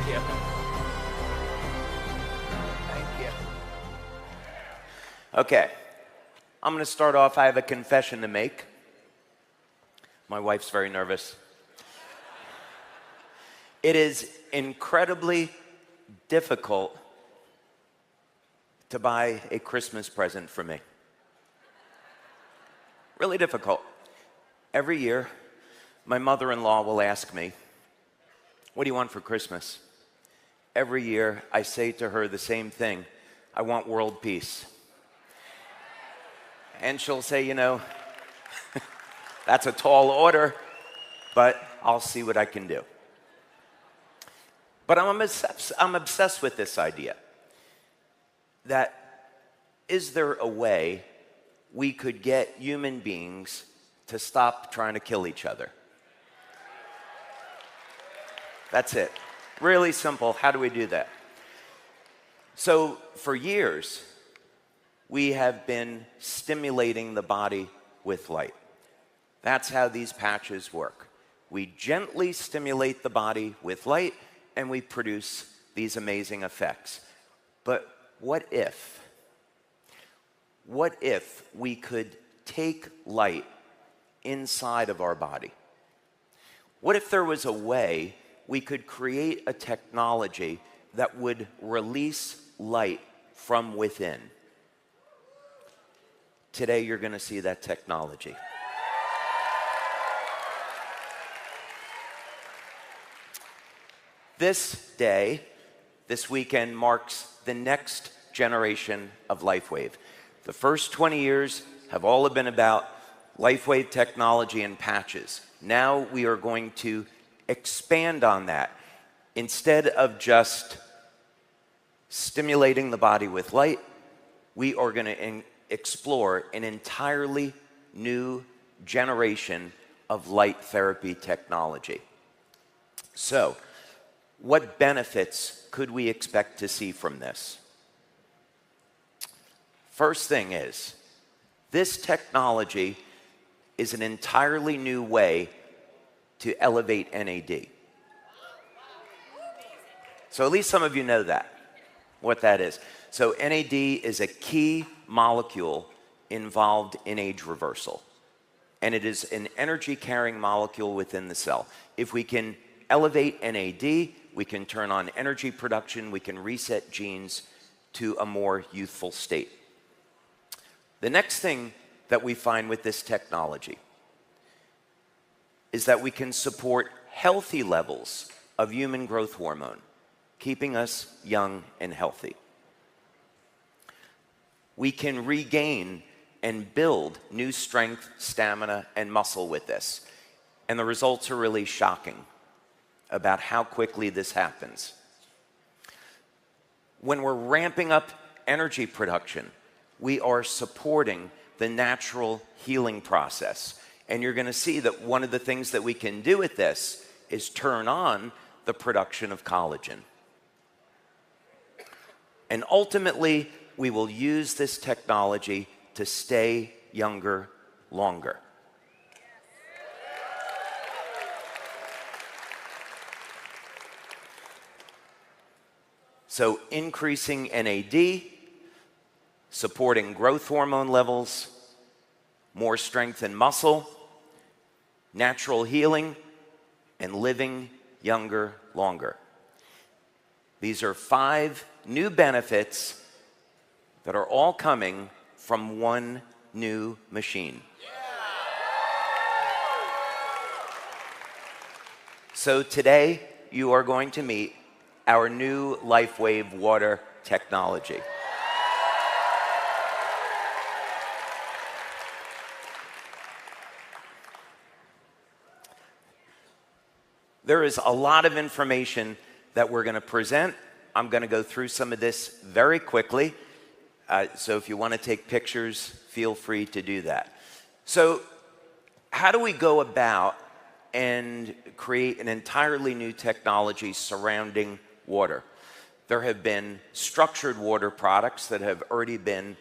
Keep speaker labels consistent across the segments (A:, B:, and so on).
A: you. Thank you. Okay, I'm going to start off. I have a confession to make. My wife's very nervous. It is incredibly difficult to buy a Christmas present for me. Really difficult. Every year, my mother-in-law will ask me, "What do you want for Christmas?" Every year, I say to her the same thing: "I want world peace." And she'll say, "You know, that's a tall order, but I'll see what I can do." But I'm obsessed with this idea that is there a way we could get human beings to stop trying to kill each other? That's it. Really simple. How do we do that? So for years, we have been stimulating the body with light. That's how these patches work. We gently stimulate the body with light, and we produce these amazing effects. But what if we could take light inside of our body? What if there was a way we could create a technology that would release light from within? Today, you're going to see that technology. This day, this weekend, marks the next generation of Lifewave. The first 20 years have all been about Lifewave technology and patches. Now we are going to expand on that. Instead of just stimulating the body with light, we are going to explore an entirely new generation of light therapy technology. So, what benefits could we expect to see from this? First thing is, this technology is an entirely new way to elevate NAD. So at least some of you know that, what that is. So NAD is a key molecule involved in age reversal. And it is an energy-carrying molecule within the cell. If we can elevate NAD, we can turn on energy production, we can reset genes to a more youthful state. The next thing that we find with this technology is that we can support healthy levels of human growth hormone, keeping us young and healthy. We can regain and build new strength, stamina, and muscle with this. And the results are really shocking about how quickly this happens. When we're ramping up energy production, we are supporting the natural healing process. And you're going to see that one of the things that we can do with this is turn on the production of collagen. And ultimately, we will use this technology to stay younger longer. So increasing NAD, supporting growth hormone levels, more strength and muscle, natural healing, and living younger longer. These are 5 new benefits that are all coming from one new machine. So today, you are going to meet our new Lifewave water technology. There is a lot of information that we're going to present. I'm going to go through some of this very quickly. So if you want to take pictures, feel free to do that. So how do we go about and create an entirely new technology surrounding water? There have been structured water products that have already been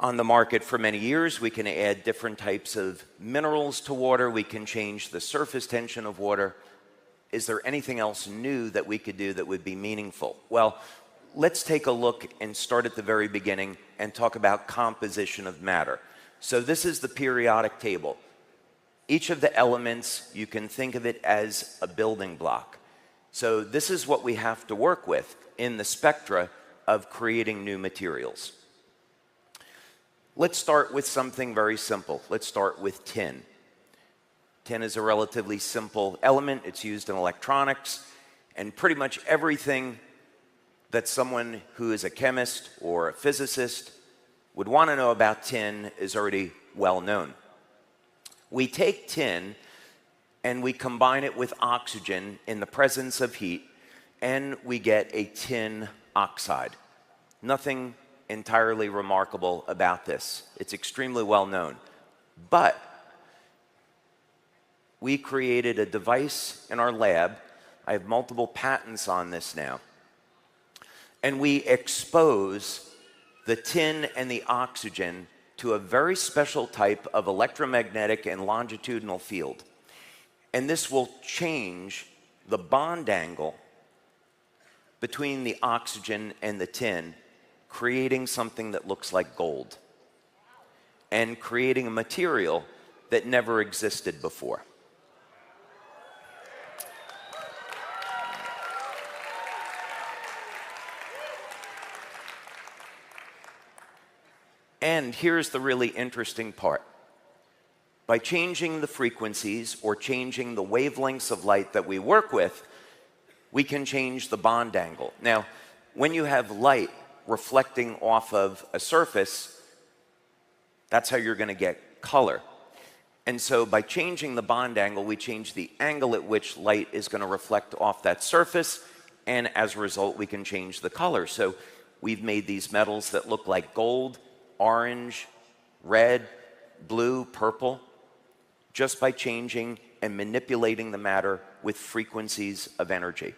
A: on the market for many years. We can add different types of minerals to water. We can change the surface tension of water. is there anything else new that we could do that would be meaningful? Well, let's take a look and start at the very beginning and talk about composition of matter. So this is the periodic table. Each of the elements, you can think of it as a building block. So this is what we have to work with in the spectra of creating new materials. Let's start with something very simple. Let's start with tin. Tin is a relatively simple element. It's used in electronics, and pretty much everything that someone who is a chemist or a physicist would want to know about tin is already well known. We take tin and we combine it with oxygen in the presence of heat, and we get a tin oxide. Nothing entirely remarkable about this. It's extremely well known. But we created a device in our lab. I have multiple patents on this now. And we expose the tin and the oxygen to a very special type of electromagnetic and longitudinal field. And this will change the bond angle between the oxygen and the tin, creating something that looks like gold and creating a material that never existed before. And here's the really interesting part. By changing the frequencies or changing the wavelengths of light that we work with, we can change the bond angle. Now, when you have light reflecting off of a surface, that's how you're going to get color. And so by changing the bond angle, we change the angle at which light is going to reflect off that surface, and as a result, we can change the color. So we've made these metals that look like gold, orange, red, blue, purple, just by changing and manipulating the matter with frequencies of energy.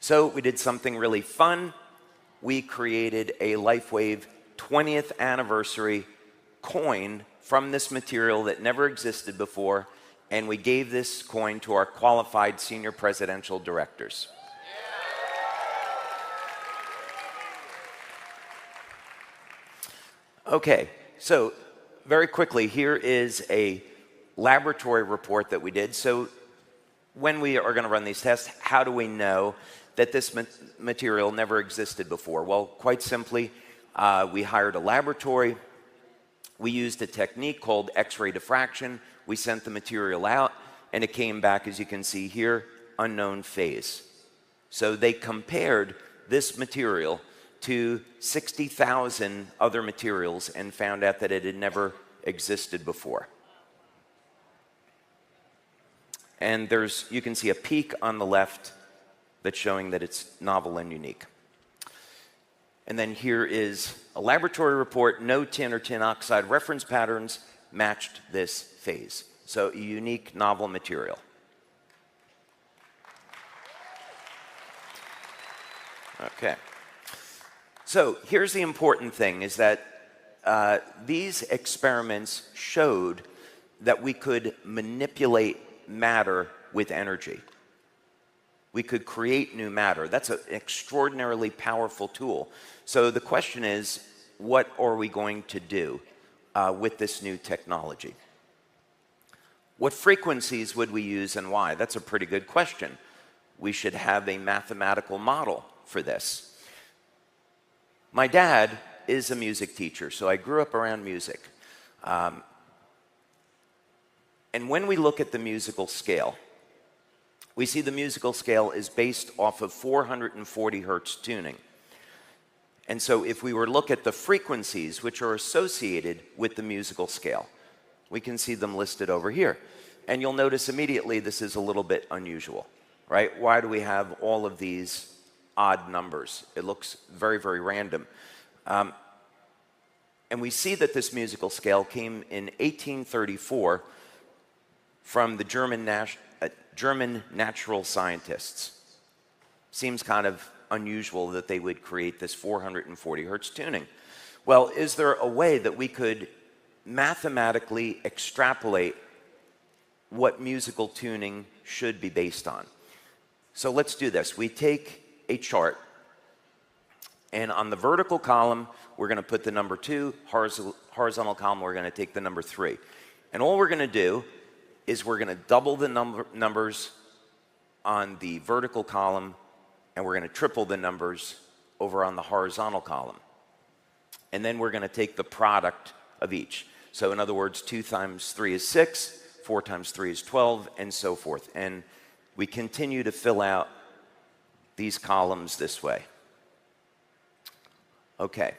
A: So we did something really fun. We created a Lifewave 20th anniversary coin from this material that never existed before, and we gave this coin to our qualified senior presidential directors. Okay, so very quickly, here is a laboratory report that we did. So when we are going to run these tests, how do we know that this material never existed before? Well, quite simply, we hired a laboratory. We used a technique called X-ray diffraction. We sent the material out, and it came back, as you can see here, unknown phase. So they compared this material to 60,000 other materials and found out that it had never existed before. And you can see a peak on the left that's showing that it's novel and unique. And then here is a laboratory report. No tin or tin oxide reference patterns matched this phase. So a unique, novel material. Okay. So here's the important thing, is that these experiments showed that we could manipulate matter with energy. We could create new matter. That's an extraordinarily powerful tool. So the question is, what are we going to do with this new technology? What frequencies would we use and why? That's a pretty good question. We should have a mathematical model for this. My dad is a music teacher, so I grew up around music. And when we look at the musical scale, we see the musical scale is based off of 440 hertz tuning. And so if we were to look at the frequencies which are associated with the musical scale, we can see them listed over here. And you'll notice immediately this is a little bit unusual, right? Why do we have all of these odd numbers? It looks very, very random. And we see that this musical scale came in 1834 from the German natural scientists. Seems kind of unusual that they would create this 440 hertz tuning. Well, is there a way that we could mathematically extrapolate what musical tuning should be based on. So let's do this. We take a chart, and on the vertical column, we're going to put the number 2, horizontal column, we're going to take the number 3. And all we're going to do is we're going to double the numbers on the vertical column, and we're going to triple the numbers over on the horizontal column. And then we're going to take the product of each. So in other words, 2 times 3 is 6, 4 times 3 is 12, and so forth. And we continue to fill out these columns this way. Okay.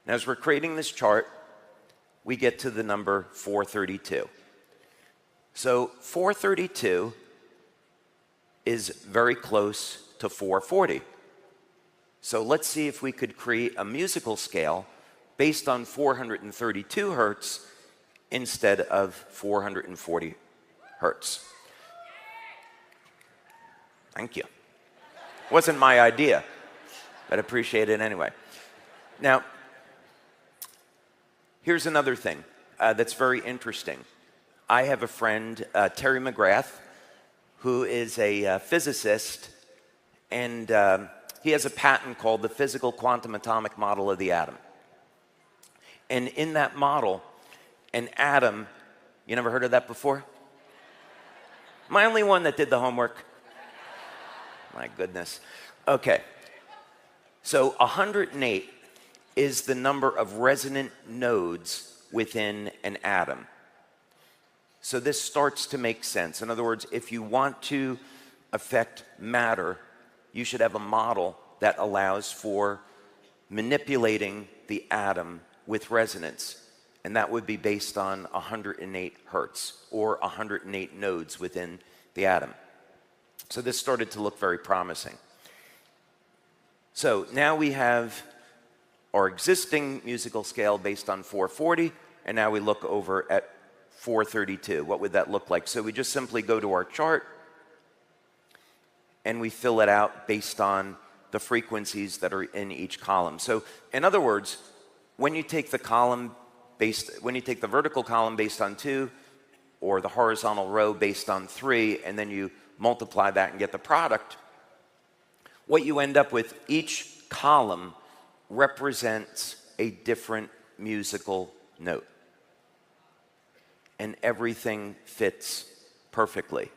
A: Now, as we're creating this chart, we get to the number 432. So 432 is very close to 440. So let's see if we could create a musical scale based on 432 hertz instead of 440 hertz. Thank you. Wasn't my idea, but I appreciate it anyway. Now, here's another thing that's very interesting. I have a friend, Terry McGrath, who is a physicist, and he has a patent called the physical quantum atomic model of the atom. And in that model, an atom, you never heard of that before? Am I the only one that did the homework? My goodness. Okay. So 108 is the number of resonant nodes within an atom. So this starts to make sense. In other words, if you want to affect matter, you should have a model that allows for manipulating the atom with resonance. And that would be based on 108 hertz, or 108 nodes within the atom. So this started to look very promising. So now we have our existing musical scale based on 440, and now we look over at 432. What would that look like? So we just simply go to our chart, and we fill it out based on the frequencies that are in each column. So in other words, when you take the vertical column based on 2, or the horizontal row based on 3, and then you multiply that and get the product, what you end up with, each column represents a different musical note. And everything fits perfectly.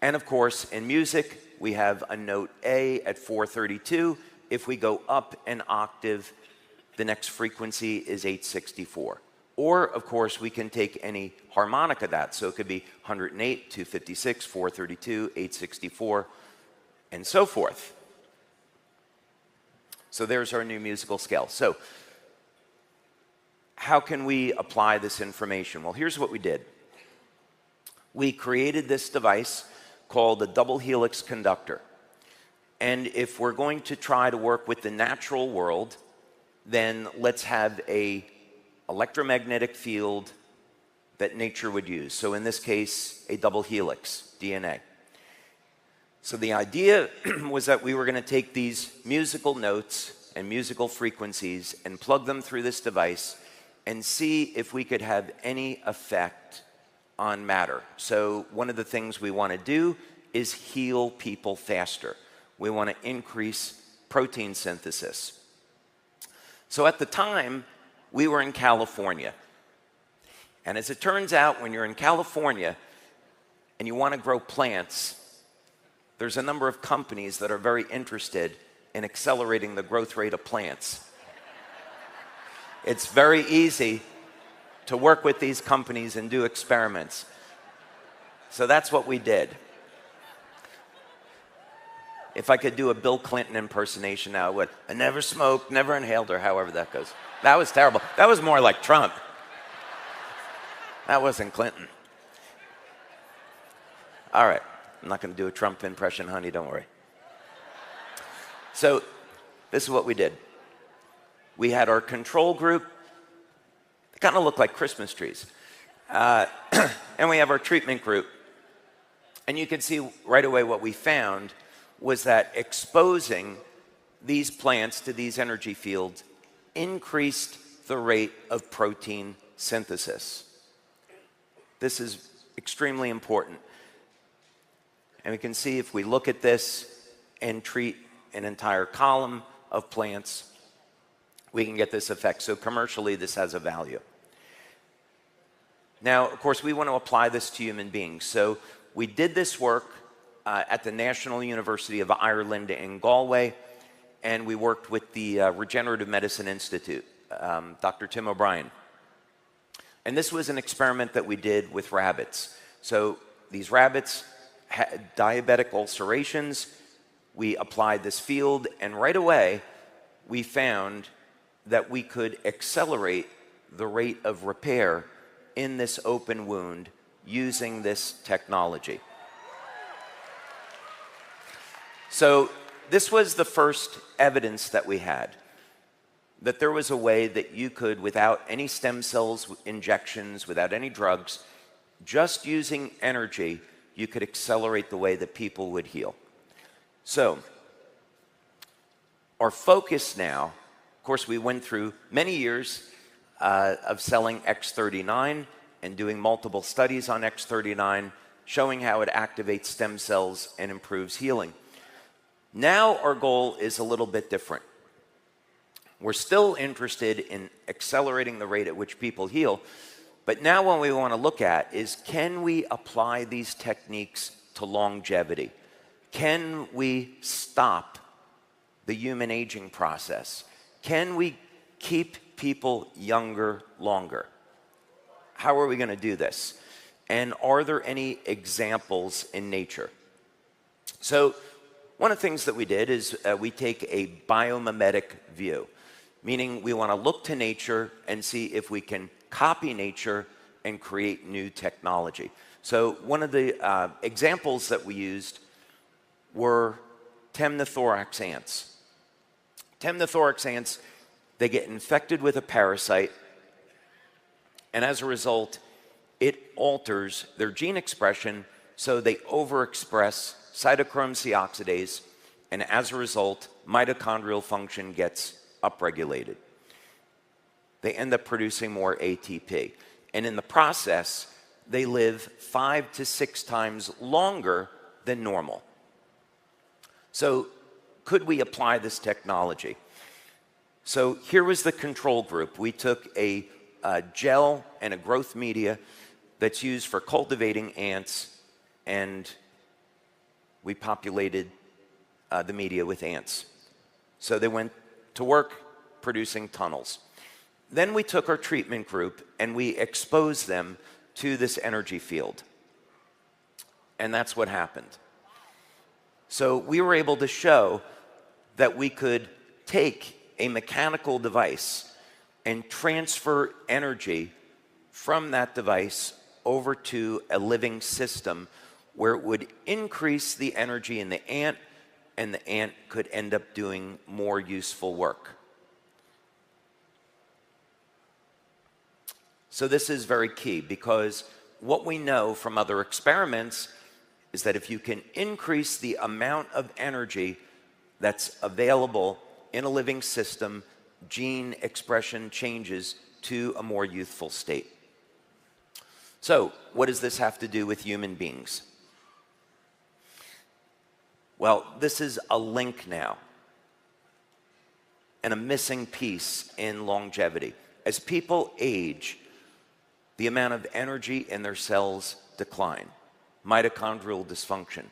A: And of course, in music, we have a note A at 432. If we go up an octave, the next frequency is 864. Or, of course, we can take any harmonic of that. So it could be 108, 256, 432, 864, and so forth. So there's our new musical scale. So how can we apply this information? Well, here's what we did. We created this device called a double helix conductor. And if we're going to try to work with the natural world, then let's have an electromagnetic field that nature would use. So in this case, a double helix, DNA. So the idea was that we were going to take these musical notes and musical frequencies and plug them through this device and see if we could have any effect on matter. So one of the things we want to do is heal people faster. We want to increase protein synthesis. So at the time, we were in California. And as it turns out, when you're in California and you want to grow plants, there's a number of companies that are very interested in accelerating the growth rate of plants. It's very easy to work with these companies and do experiments. So that's what we did. If I could do a Bill Clinton impersonation now, I would. I never smoked, never inhaled, or however that goes. That was terrible. That was more like Trump. That wasn't Clinton. All right. I'm not going to do a Trump impression, honey, don't worry. So this is what we did. We had our control group. They kind of look like Christmas trees. And we have our treatment group. And you can see right away what we found was that exposing these plants to these energy fields increased the rate of protein synthesis. This is extremely important. And we can see if we look at this and treat an entire column of plants, we can get this effect. So commercially, this has a value. Now, of course, we want to apply this to human beings. So we did this work at the National University of Ireland in Galway, and we worked with the Regenerative Medicine Institute, Dr. Tim O'Brien. And this was an experiment that we did with rabbits. So these rabbits had diabetic ulcerations. We applied this field, and right away, we found that we could accelerate the rate of repair in this open wound using this technology. So this was the first evidence that we had, that there was a way that you could, without any stem cells injections, without any drugs, just using energy, you could accelerate the way that people would heal. So our focus now, of course, we went through many years of selling X39 and doing multiple studies on X39, showing how it activates stem cells and improves healing. Now our goal is a little bit different. We're still interested in accelerating the rate at which people heal, but now what we want to look at is, can we apply these techniques to longevity? Can we stop the human aging process? Can we keep people younger longer? How are we going to do this? And are there any examples in nature? So one of the things that we did is we take a biomimetic view, meaning we want to look to nature and see if we can copy nature and create new technology. So one of the examples that we used were temnothorax ants. Temnothorax ants, they get infected with a parasite, and as a result, it alters their gene expression, so they overexpress cytochrome C oxidase, and as a result, mitochondrial function gets upregulated. They end up producing more ATP. And in the process, they live 5 to 6 times longer than normal. So could we apply this technology? So here was the control group. We took a gel and a growth media that's used for cultivating ants, and we populated the media with ants. So they went to work producing tunnels. Then we took our treatment group and we exposed them to this energy field. And that's what happened. So we were able to show that we could take a mechanical device and transfer energy from that device over to a living system where it would increase the energy in the ant, and the ant could end up doing more useful work. So this is very key, because what we know from other experiments is that if you can increase the amount of energy that's available in a living system, gene expression changes to a more youthful state. So what does this have to do with human beings? Well, this is a link now and a missing piece in longevity. As people age, the amount of energy in their cells decline, mitochondrial dysfunction.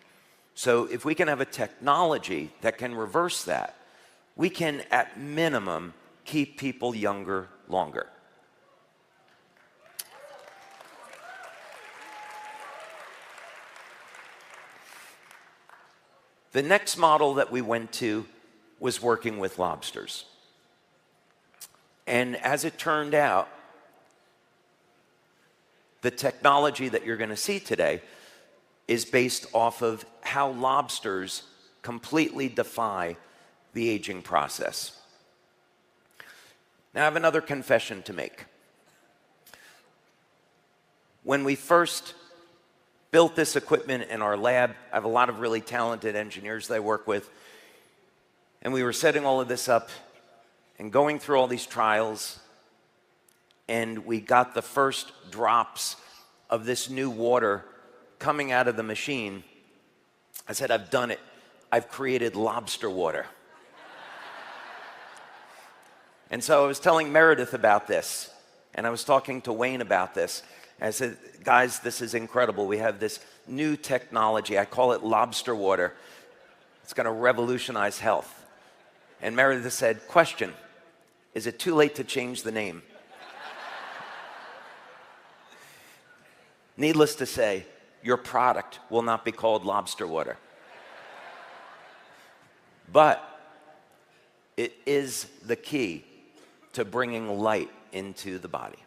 A: So if we can have a technology that can reverse that, we can, at minimum, keep people younger longer. The next model that we went to was working with lobsters. And as it turned out, the technology that you're going to see today is based off of how lobsters completely defy the aging process. Now, I have another confession to make. When we first built this equipment in our lab, I have a lot of really talented engineers that I work with, and we were setting all of this up and going through all these trials, and we got the first drops of this new water coming out of the machine, I said, I've done it. I've created lobster water. And so I was telling Meredith about this, and I was talking to Wayne about this. And I said, guys, this is incredible. We have this new technology. I call it lobster water. It's going to revolutionize health. And Meredith said, question, is it too late to change the name? Needless to say, your product will not be called lobster water. But it is the key to bringing light into the body.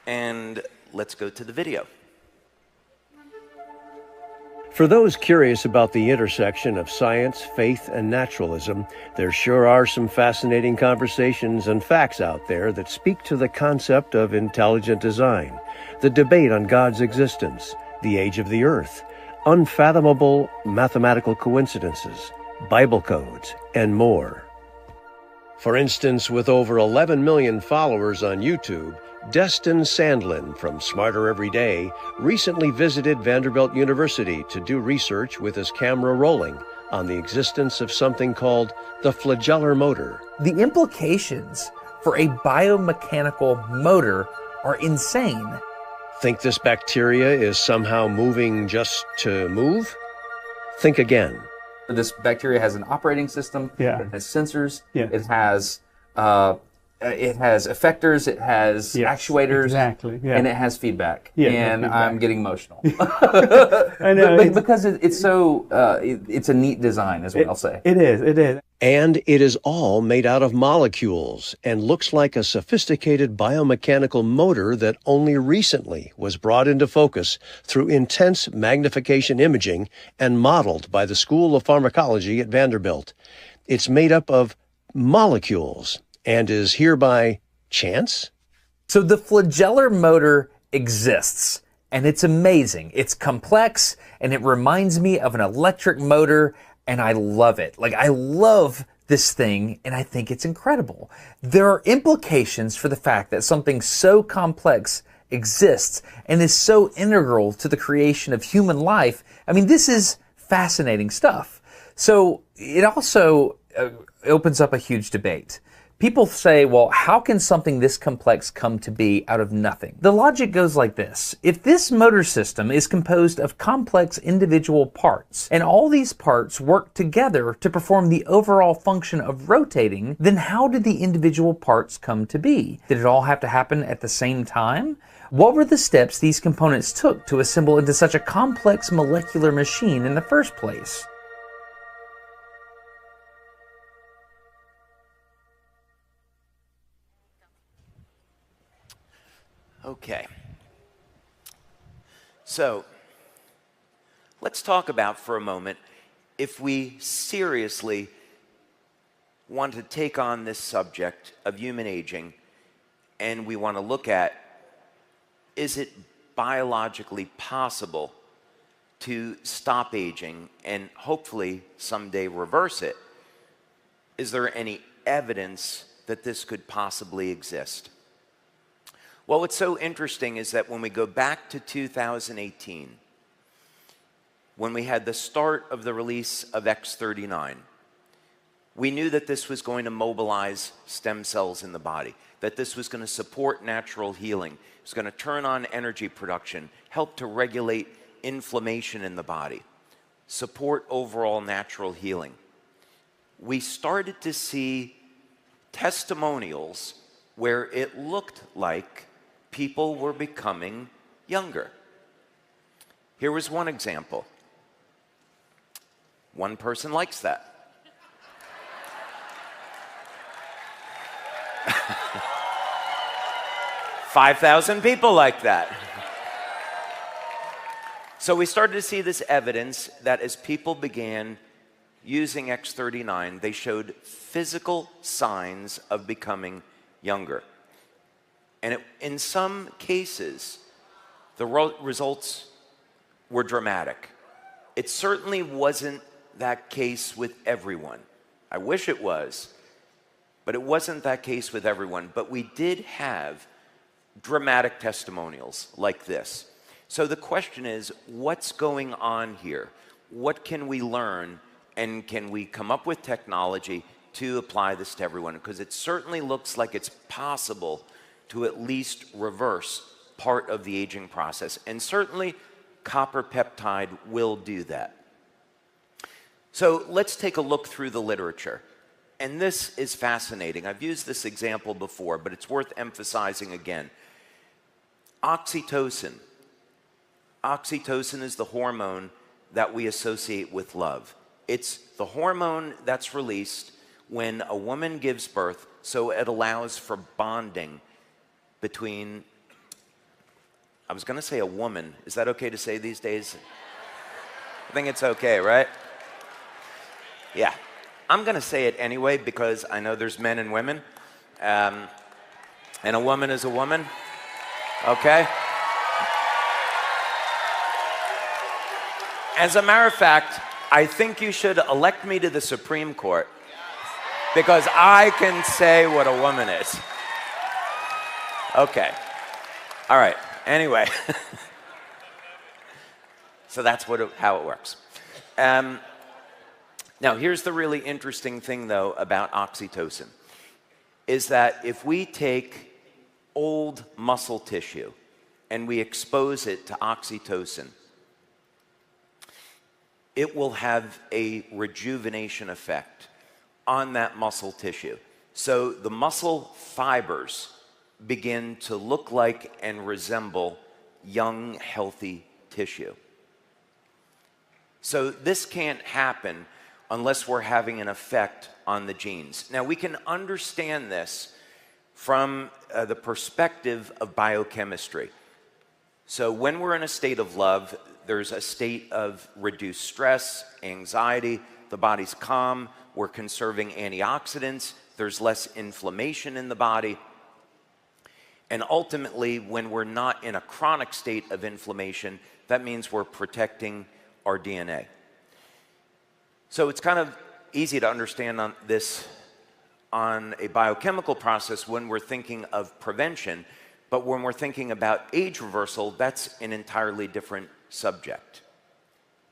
A: And let's go to the video.
B: For those curious about the intersection of science, faith, and naturalism, there sure are some fascinating conversations and facts out there that speak to the concept of intelligent design, the debate on God's existence, the age of the earth, unfathomable mathematical coincidences, Bible codes, and more. For instance, with over 11 million followers on YouTube, Destin Sandlin from Smarter Every Day recently visited Vanderbilt University to do research with his camera rolling on the existence of something called the flagellar motor.
C: The implications for a biomechanical motor are insane.
B: Think this bacteria is somehow moving just to move? Think again.
D: This bacteria has an operating system.
E: Yeah.
D: It has sensors.
E: Yeah.
D: It has effectors. It has actuators.
E: Exactly. Yeah.
D: And it has feedback.
E: Yeah,
D: and
E: feedback.
D: I'm getting emotional.
E: I know.
D: Because it's so it's a neat design, is what I'll say.
E: It is. It is.
B: And it is all made out of molecules and looks like a sophisticated biomechanical motor that only recently was brought into focus through intense magnification imaging and modeled by the School of Pharmacology at Vanderbilt. It's made up of molecules and is hereby chance?
C: So the flagellar motor exists, and it's amazing. It's complex, and it reminds me of an electric motor, and I love it. Like, I love this thing, and I think it's incredible. There are implications for the fact that something so complex exists and is so integral to the creation of human life. I mean, this is fascinating stuff. So it also opens up a huge debate. People say, well, how can something this complex come to be out of nothing? The logic goes like this. If this motor system is composed of complex individual parts, and all these parts work together to perform the overall function of rotating, then how did the individual parts come to be? Did it all have to happen at the same time? What were the steps these components took to assemble into such a complex molecular machine in the first place?
A: Okay. So, let's talk about for a moment if we seriously want to take on this subject of human aging and we want to look at, is it biologically possible to stop aging and hopefully someday reverse it? Is there any evidence that this could possibly exist? Well, what's so interesting is that when we go back to 2018, when we had the start of the release of X39, we knew that this was going to mobilize stem cells in the body, that this was going to support natural healing, it was going to turn on energy production, help to regulate inflammation in the body, support overall natural healing. We started to see testimonials where it looked like people were becoming younger. Here was one example. One person likes that. $5,000 people like that. So we started to see this evidence that as people began using X39, they showed physical signs of becoming younger. And in some cases, the results were dramatic. It certainly wasn't that case with everyone. I wish it was, but it wasn't that case with everyone. But we did have dramatic testimonials like this. So the question is, what's going on here? What can we learn, and can we come up with technology to apply this to everyone? Because it certainly looks like it's possible to at least reverse part of the aging process. And certainly copper peptide will do that. So let's take a look through the literature. And this is fascinating. I've used this example before, but it's worth emphasizing again. Oxytocin. Oxytocin is the hormone that we associate with love. It's the hormone that's released when a woman gives birth, so it allows for bonding between, I was going to say a woman. Is that okay to say these days? I think it's okay, right? Yeah. I'm going to say it anyway because I know there's men and women. And a woman is a woman. Okay? As a matter of fact, I think you should elect me to the Supreme Court because I can say what a woman is. Okay. All right. Anyway. So that's how it works. Now, here's the really interesting thing, though, about oxytocin, is that if we take old muscle tissue and we expose it to oxytocin, it will have a rejuvenation effect on that muscle tissue. So the muscle fibers begin to look like and resemble young, healthy tissue. So this can't happen unless we're having an effect on the genes. Now, we can understand this from the perspective of biochemistry. So when we're in a state of love, there's a state of reduced stress, anxiety, the body's calm, we're conserving antioxidants, there's less inflammation in the body. And ultimately, when we're not in a chronic state of inflammation, that means we're protecting our DNA. So it's kind of easy to understand on this on a biochemical process when we're thinking of prevention, but when we're thinking about age reversal, that's an entirely different subject.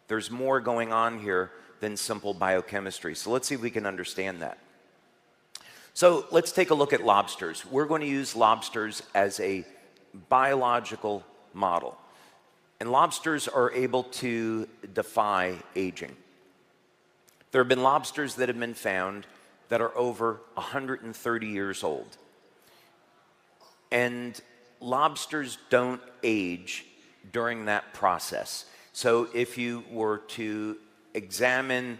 A: There's more going on here than simple biochemistry. So let's see if we can understand that. So let's take a look at lobsters. We're going to use lobsters as a biological model. And lobsters are able to defy aging. There have been lobsters that have been found that are over 130 years old. And lobsters don't age during that process. So if you were to examine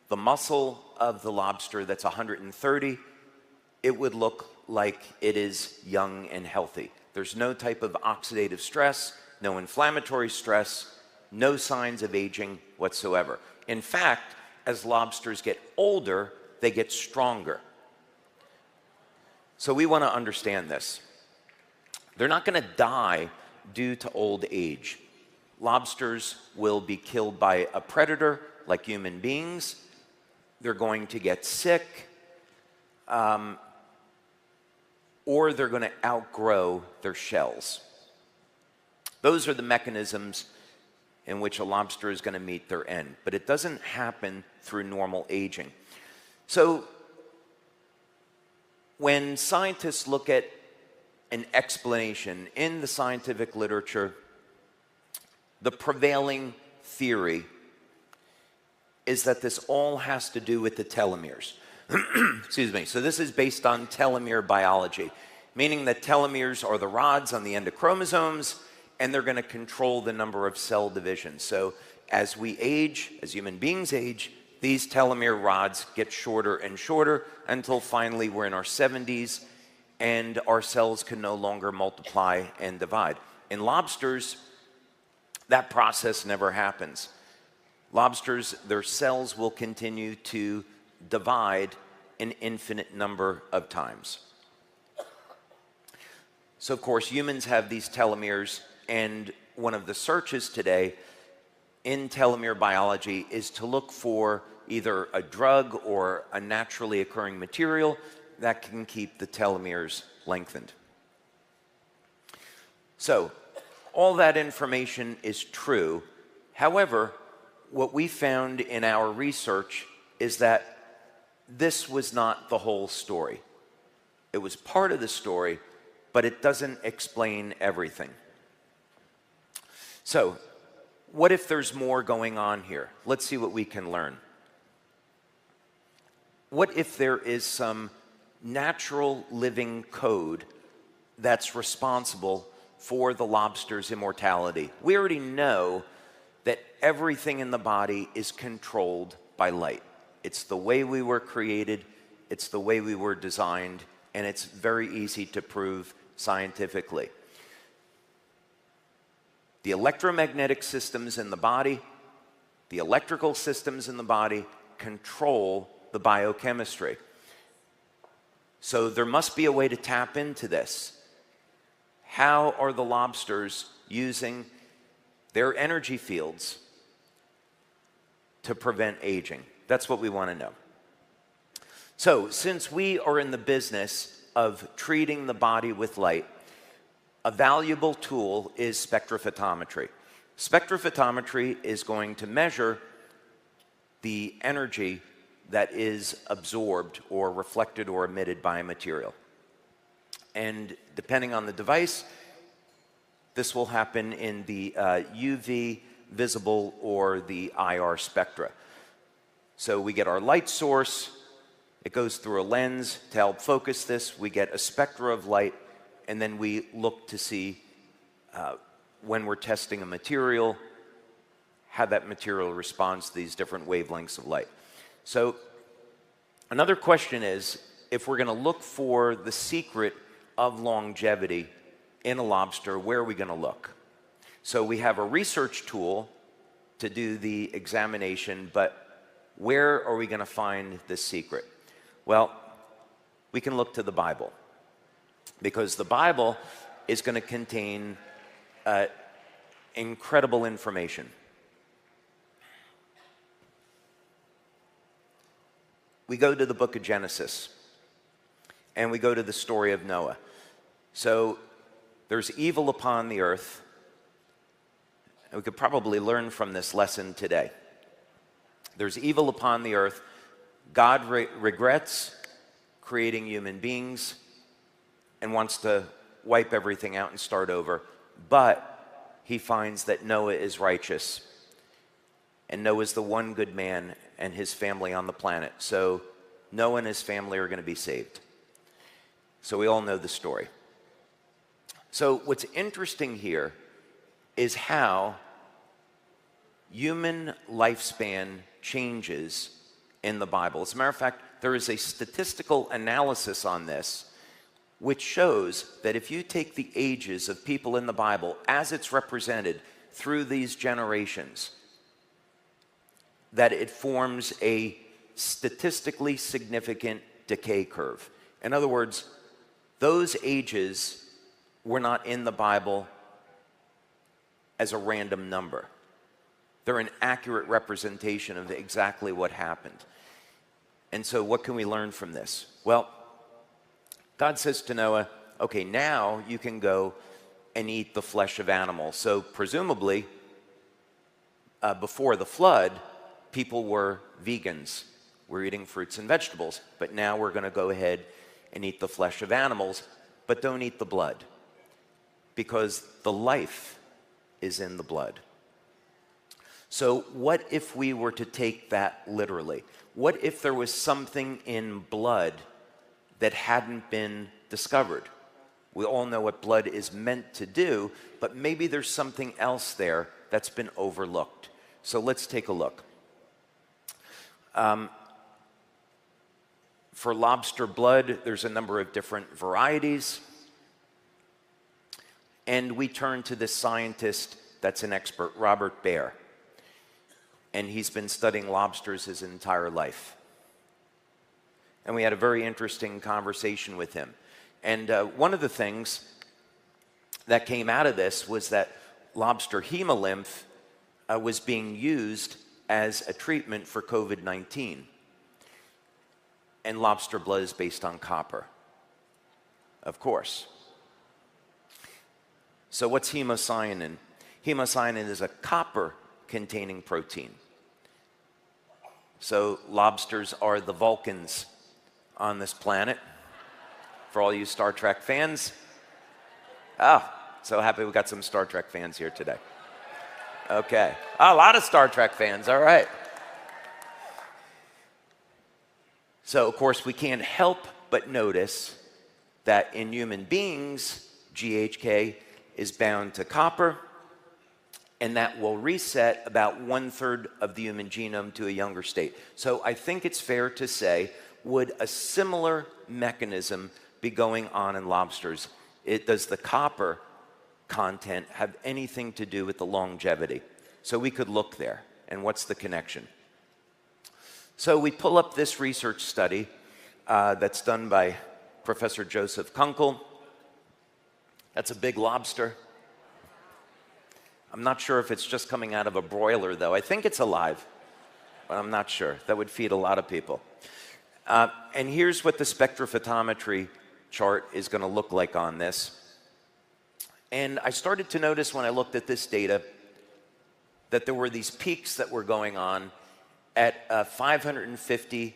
A: the muscle of the lobster that's 130, it would look like it is young and healthy. There's no type of oxidative stress, no inflammatory stress, no signs of aging whatsoever. In fact, as lobsters get older, they get stronger. So we want to understand this. They're not going to die due to old age. Lobsters will be killed by a predator like human beings. They're going to get sick, or they're going to outgrow their shells. Those are the mechanisms in which a lobster is going to meet their end. But it doesn't happen through normal aging. So when scientists look at an explanation in the scientific literature, the prevailing theory is that this all has to do with the telomeres. Excuse me. So this is based on telomere biology, meaning that telomeres are the rods on the end of chromosomes, and they're going to control the number of cell divisions. So as we age, as human beings age, these telomere rods get shorter and shorter until finally we're in our 70s and our cells can no longer multiply and divide. In lobsters, that process never happens. Lobsters, their cells will continue to divide an infinite number of times. So of course, humans have these telomeres, and one of the searches today in telomere biology is to look for either a drug or a naturally occurring material that can keep the telomeres lengthened. So, all that information is true. However, what we found in our research is that this was not the whole story. It was part of the story, but it doesn't explain everything. So, what if there's more going on here? Let's see what we can learn. What if there is some natural living code that's responsible for the lobster's immortality? We already know that everything in the body is controlled by light. It's the way we were created, it's the way we were designed, and it's very easy to prove scientifically. The electromagnetic systems in the body, the electrical systems in the body control the biochemistry. So there must be a way to tap into this. How are the lobsters using their energy fields to prevent aging? That's what we want to know. So, since we are in the business of treating the body with light, a valuable tool is spectrophotometry. Spectrophotometry is going to measure the energy that is absorbed or reflected or emitted by a material. And depending on the device, this will happen in the UV, visible, or the IR spectra. So we get our light source, it goes through a lens to help focus this, we get a spectra of light, and then we look to see when we're testing a material, how that material responds to these different wavelengths of light. So another question is, if we're going to look for the secret of longevity in a lobster, where are we going to look? So we have a research tool to do the examination, but where are we going to find this secret? Well, we can look to the Bible, because the Bible is going to contain incredible information. We go to the book of Genesis, and we go to the story of Noah. So there's evil upon the earth, and we could probably learn from this lesson today. There's evil upon the earth. God regrets creating human beings and wants to wipe everything out and start over. But he finds that Noah is righteous. And Noah is the one good man and his family on the planet. So Noah and his family are going to be saved. So we all know the story. So what's interesting here is how human lifespan changes in the Bible. As a matter of fact, there is a statistical analysis on this which shows that if you take the ages of people in the Bible as it's represented through these generations, that it forms a statistically significant decay curve. In other words, those ages were not in the Bible as a random number. They're an accurate representation of exactly what happened. And so what can we learn from this? Well, God says to Noah, okay, now you can go and eat the flesh of animals. So presumably, before the flood, people were vegans. We're eating fruits and vegetables. But now we're going to go ahead and eat the flesh of animals, but don't eat the blood, because the life is in the blood. So what if we were to take that literally? What if there was something in blood that hadn't been discovered? We all know what blood is meant to do, but maybe there's something else there that's been overlooked. So let's take a look. For lobster blood, there's a number of different varieties. And we turn to this scientist that's an expert, Robert Baer. And he's been studying lobsters his entire life. And we had a very interesting conversation with him. And one of the things that came out of this was that lobster hemolymph was being used as a treatment for COVID-19. And lobster blood is based on copper, of course. So what's hemocyanin? Hemocyanin is a copper-containing protein. So lobsters are the Vulcans on this planet. For all you Star Trek fans, so happy we got some Star Trek fans here today. Okay, a lot of Star Trek fans, all right. So of course we can't help but notice that in human beings, GHK is bound to copper, and that will reset about 1/3 of the human genome to a younger state. So I think it's fair to say, would a similar mechanism be going on in lobsters? Does the copper content have anything to do with the longevity? So we could look there, and what's the connection? So we pull up this research study that's done by Professor Joseph Kunkel. That's a big lobster. I'm not sure if it's just coming out of a broiler, though. I think it's alive, but I'm not sure. That would feed a lot of people. And here's what the spectrophotometry chart is going to look like on this. And I started to notice when I looked at this data that there were these peaks that were going on at 550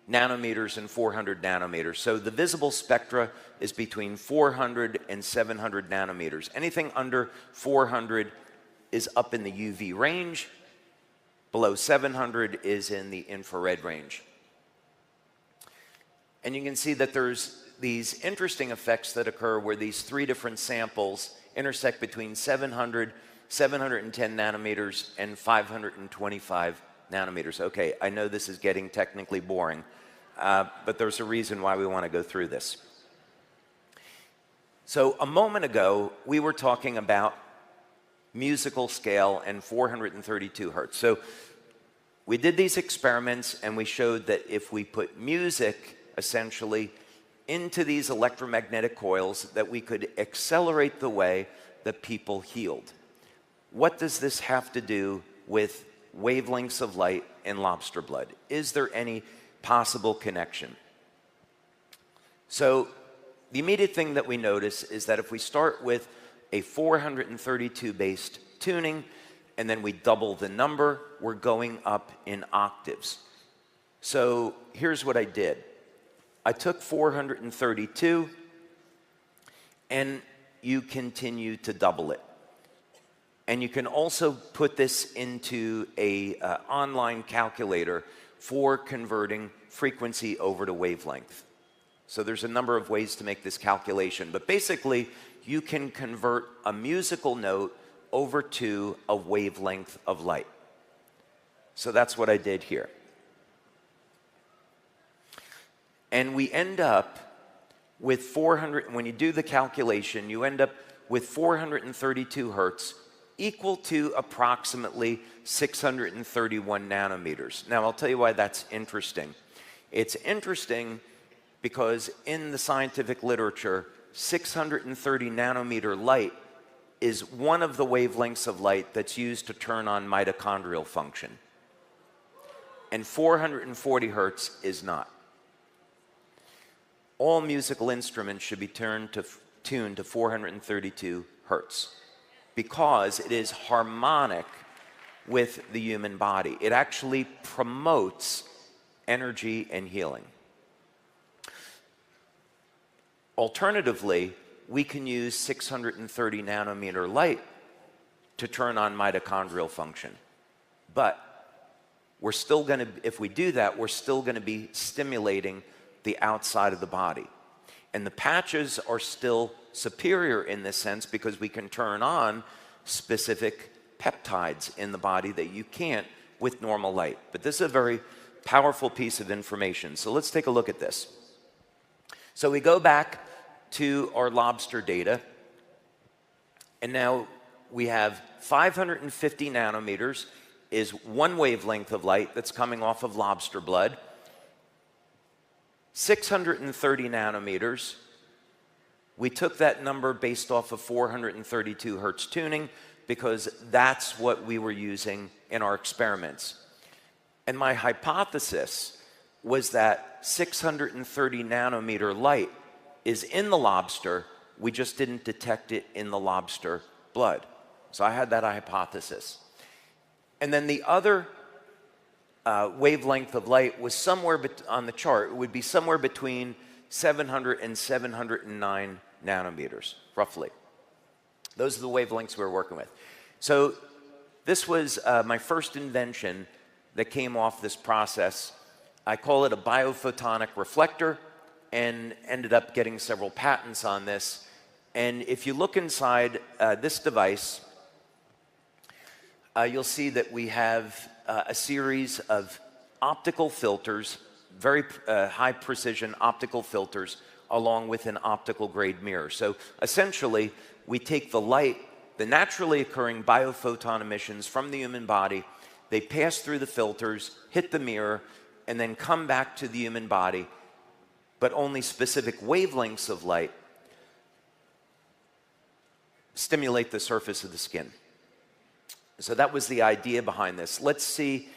A: nanometers and 400 nanometers. So the visible spectra is between 400 and 700 nanometers. Anything under 400 is up in the UV range. Below 700 is in the infrared range. And you can see that there's these interesting effects that occur where these three different samples intersect between 700, 710 nanometers, and 525 nanometers. Okay, I know this is getting technically boring, but there's a reason why we want to go through this. So a moment ago, we were talking about musical scale and 432 hertz. So we did these experiments, and we showed that if we put music, essentially, into these electromagnetic coils, that we could accelerate the way that people healed. What does this have to do with wavelengths of light in lobster blood? Is there any possible connection? So the immediate thing that we notice is that if we start with a 432 based tuning and then we double the number, we're going up in octaves. So here's what I did. I took 432 and you continue to double it. And you can also put this into a online calculator for converting frequency over to wavelength. So there's a number of ways to make this calculation, but basically you can convert a musical note over to a wavelength of light. So that's what I did here. And we end up with 400, when you do the calculation, you end up with 432 hertz, equal to approximately 631 nanometers. Now, I'll tell you why that's interesting. It's interesting because in the scientific literature, 630 nanometer light is one of the wavelengths of light that's used to turn on mitochondrial function. And 440 hertz is not. All musical instruments should be tuned to 432 hertz because it is harmonic with the human body. It actually promotes energy and healing. Alternatively, we can use 630 nanometer light to turn on mitochondrial function. But we're still going to, if we do that, we're still going to be stimulating the outside of the body. And the patches are still superior in this sense because we can turn on specific peptides in the body that you can't with normal light. But this is a very powerful piece of information. So let's take a look at this. So we go back to our lobster data, and now we have 550 nanometers is one wavelength of light that's coming off of lobster blood. 630 nanometers, we took that number based off of 432 hertz tuning because that's what we were using in our experiments. And my hypothesis was that 630 nanometer light is in the lobster, we just didn't detect it in the lobster blood. So I had that hypothesis. And then the other wavelength of light was somewhere on the chart. It would be somewhere between 700 and 709 nanometers, roughly. Those are the wavelengths we were working with. So this was my first invention that came off this process. I call it a biophotonic reflector, and ended up getting several patents on this. And if you look inside this device, you'll see that we have a series of optical filters, very high precision optical filters, along with an optical grade mirror. So essentially, we take the light, the naturally occurring biophoton emissions from the human body, they pass through the filters, hit the mirror, and then come back to the human body, but only specific wavelengths of light stimulate the surface of the skin. So that was the idea behind this. Let's see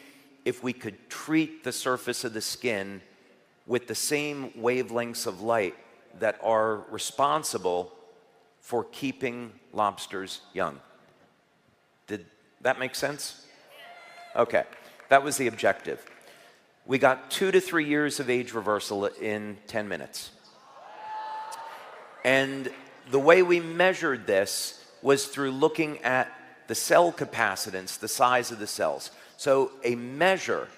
A: if we could treat the surface of the skin with the same wavelengths of light that are responsible for keeping lobsters young. Did that make sense? Okay, that was the objective. We got 2 to 3 years of age reversal in 10 minutes. And the way we measured this was through looking at the cell capacitance, the size of the cells. So a measure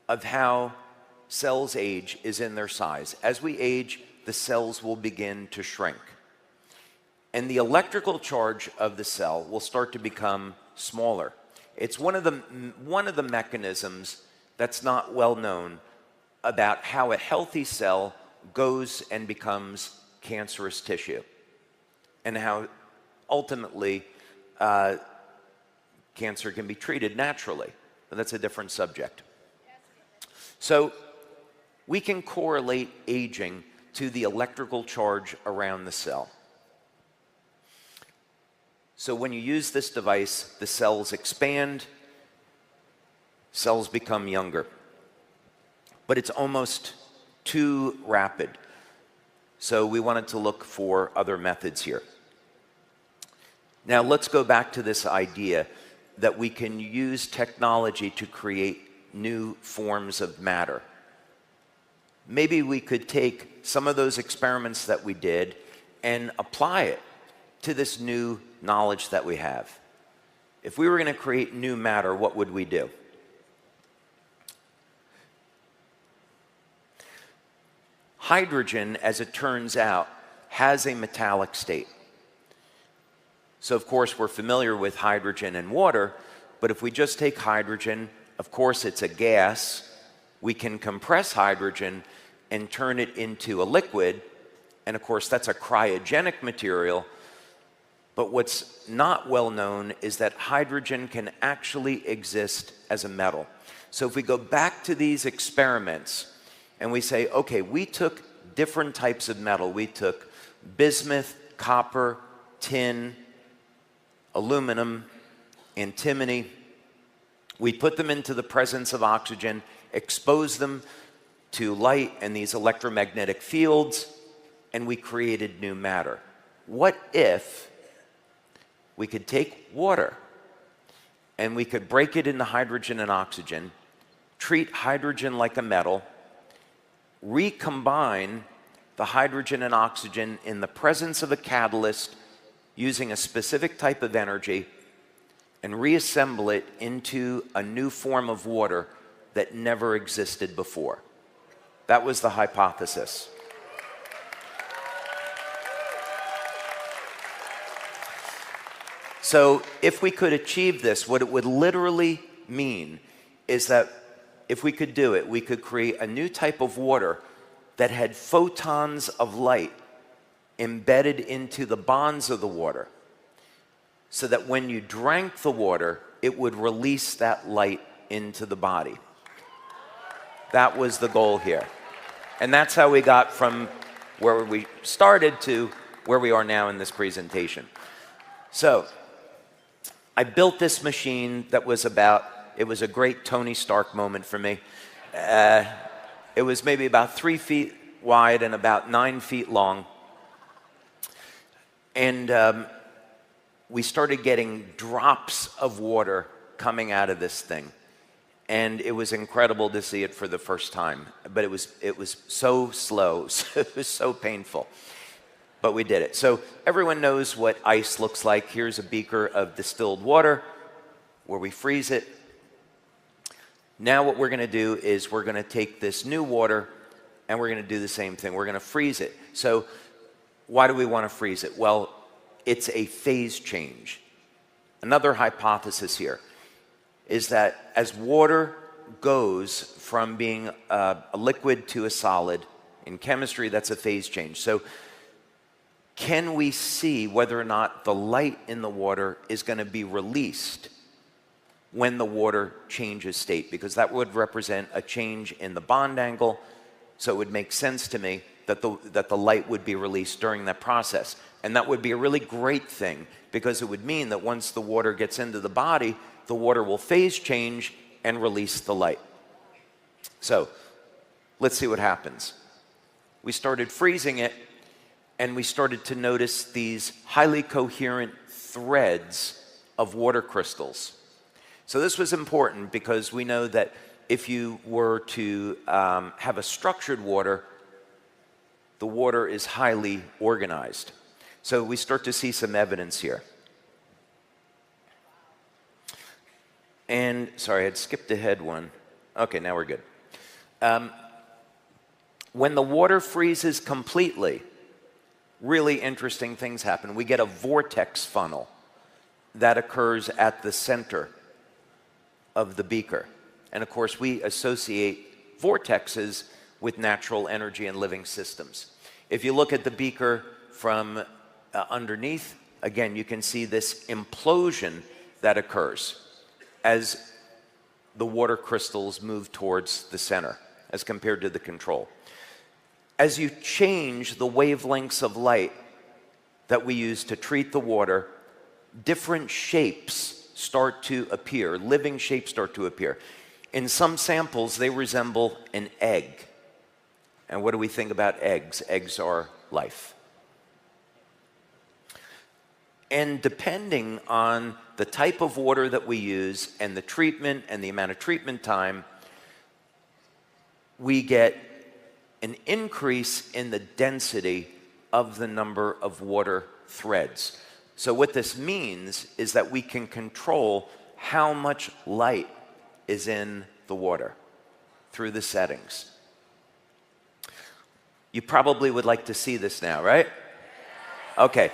A: of how cells age is in their size. As we age, the cells will begin to shrink. And the electrical charge of the cell will start to become smaller. It's one of the mechanisms that's not well known about how a healthy cell goes and becomes cancerous tissue, and how ultimately cancer can be treated naturally. But that's a different subject. So we can correlate aging to the electrical charge around the cell. So when you use this device, the cells expand, cells become younger. But it's almost too rapid. So we wanted to look for other methods here. Now let's go back to this idea that we can use technology to create new forms of matter. Maybe we could take some of those experiments that we did and apply it to this new knowledge that we have. If we were going to create new matter, what would we do? Hydrogen, as it turns out, has a metallic state. So of course we're familiar with hydrogen and water, but if we just take hydrogen, of course it's a gas. We can compress hydrogen and turn it into a liquid, and of course that's a cryogenic material. But what's not well known is that hydrogen can actually exist as a metal. So if we go back to these experiments and we say, okay, we took different types of metal. We took bismuth, copper, tin, aluminum, antimony. We put them into the presence of oxygen, exposed them to light and these electromagnetic fields, and we created new matter. What if we could take water and we could break it into hydrogen and oxygen, treat hydrogen like a metal, recombine the hydrogen and oxygen in the presence of a catalyst using a specific type of energy, and reassemble it into a new form of water that never existed before? That was the hypothesis. So if we could achieve this, what it would literally mean is that if we could do it, we could create a new type of water that had photons of light embedded into the bonds of the water, so that when you drank the water, it would release that light into the body. That was the goal here. And that's how we got from where we started to where we are now in this presentation. So I built this machine that was about, It was a great Tony Stark moment for me. It was maybe about 3 feet wide and about 9 feet long. And we started getting drops of water coming out of this thing. And it was incredible to see it for the first time. But it was so slow, it was so painful. But we did it. So everyone knows what ice looks like. Here's a beaker of distilled water where we freeze it. Now what we're going to do is we're going to take this new water and we're going to do the same thing. We're going to freeze it. So why do we want to freeze it? Well, it's a phase change. Another hypothesis here is that as water goes from being a liquid to a solid, in chemistry that's a phase change. So can we see whether or not the light in the water is going to be released when the water changes state? Because that would represent a change in the bond angle, so it would make sense to me that the light would be released during that process. And that would be a really great thing, because it would mean that once the water gets into the body, the water will phase change and release the light. So let's see what happens. We started freezing it, and we started to notice these highly coherent threads of water crystals. So this was important because we know that if you were to have a structured water, the water is highly organized. So we start to see some evidence here. And, sorry, I had skipped ahead one. Okay, now we're good. When the water freezes completely, really interesting things happen. We get a vortex funnel that occurs at the center of the beaker. And of course, we associate vortexes with natural energy and living systems. If you look at the beaker from underneath, again, you can see this implosion that occurs as the water crystals move towards the center as compared to the control. As you change the wavelengths of light that we use to treat the water, different shapes start to appear, living shapes start to appear. In some samples, they resemble an egg. And what do we think about eggs? Eggs are life. And depending on the type of water that we use and the treatment and the amount of treatment time, we get an increase in the density of the number of water threads. So what this means is that we can control how much light is in the water through the settings. You probably would like to see this now, right? Okay.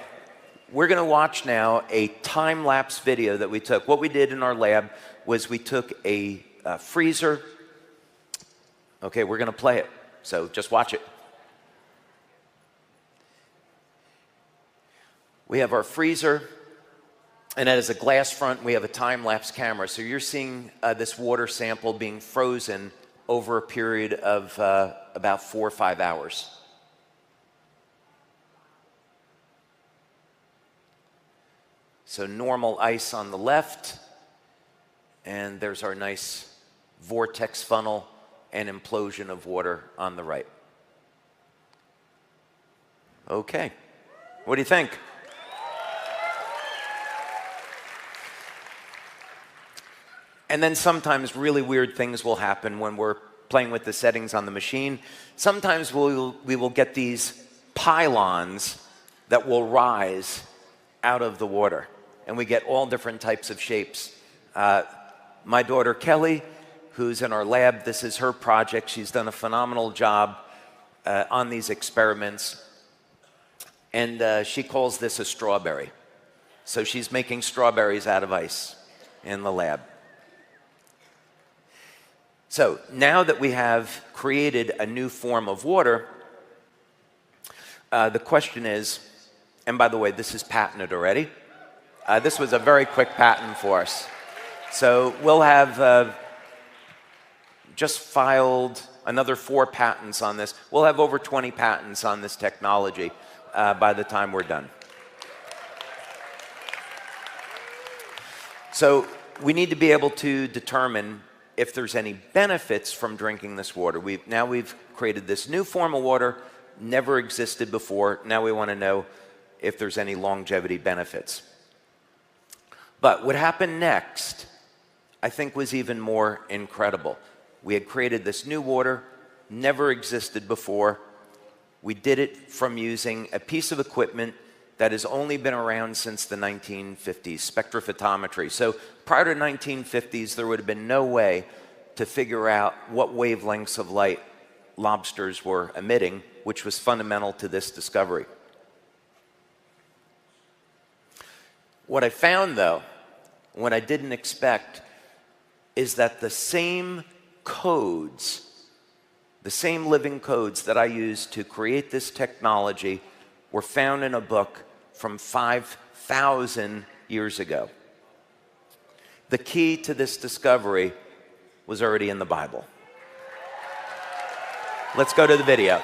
A: We're going to watch now a time-lapse video that we took. What we did in our lab was we took a freezer. Okay, we're going to play it. So just watch it. We have our freezer, and it has a glass front. We have a time-lapse camera. So you're seeing this water sample being frozen over a period of about 4 or 5 hours. So normal ice on the left, and there's our nice vortex funnel and implosion of water on the right. Okay, what do you think? And then sometimes really weird things will happen when we're playing with the settings on the machine. Sometimes we will get these pylons that will rise out of the water, and we get all different types of shapes. My daughter Kelly, who's in our lab, this is her project. She's done a phenomenal job on these experiments, and she calls this a strawberry. So she's making strawberries out of ice in the lab. So now that we have created a new form of water, the question is, and by the way, this is patented already. This was a very quick patent for us. So we'll have just filed another 4 patents on this. We'll have over 20 patents on this technology by the time we're done. So we need to be able to determine if there's any benefits from drinking this water. Now we've created this new form of water, never existed before. Now we want to know if there's any longevity benefits. But what happened next, I think, was even more incredible. We had created this new water, never existed before. We did it from using a piece of equipment that has only been around since the 1950s, spectrophotometry. So prior to the 1950s, there would have been no way to figure out what wavelengths of light lobsters were emitting, which was fundamental to this discovery. What I found, though, what I didn't expect, is that the same codes, the same living codes that I used to create this technology were found in a book from 5,000 years ago. The key to this discovery was already in the Bible. Let's go to the video.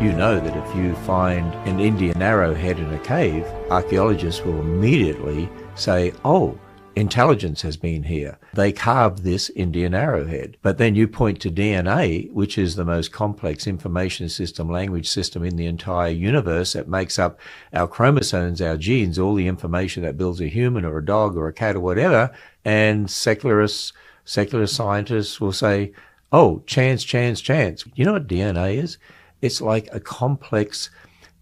B: You know that if you find an Indian arrowhead in a cave, archaeologists will immediately say, oh, intelligence has been here. They carved this Indian arrowhead. But then you point to DNA, which is the most complex information system, language system in the entire universe that makes up our chromosomes, our genes, all the information that builds a human or a dog or a cat or whatever. And secular scientists will say, oh, chance, chance, chance. You know what DNA is? It's like a complex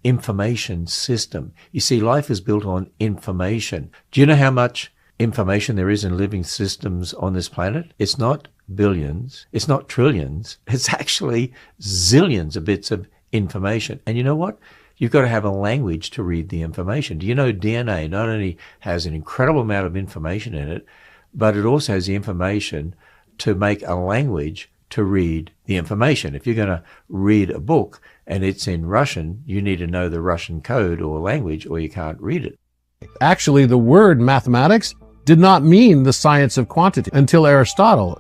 B: information system. You see, life is built on information. Do you know how much information there is in living systems on this planet? It's not billions. It's not trillions. It's actually zillions of bits of information. And you know what? You've got to have a language to read the information. Do you know DNA not only has an incredible amount of information in it, but it also has the information to make a language to read the information. If you're going to read a book and it's in Russian, you need to know the Russian code or language or you can't read it.
F: Actually, the word mathematics did not mean the science of quantity until Aristotle.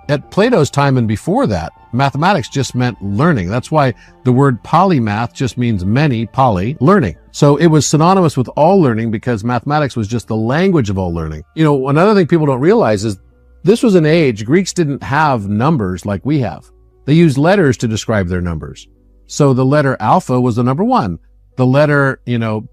F: At Plato's time and before that, mathematics just meant learning. That's why the word polymath just means many, poly, learning. So it was synonymous with all learning because mathematics was just the language of all learning. You know, another thing people don't realize is this was an age, Greeks didn't have numbers like we have. They used letters to describe their numbers. So the letter alpha was the number 1. The letter,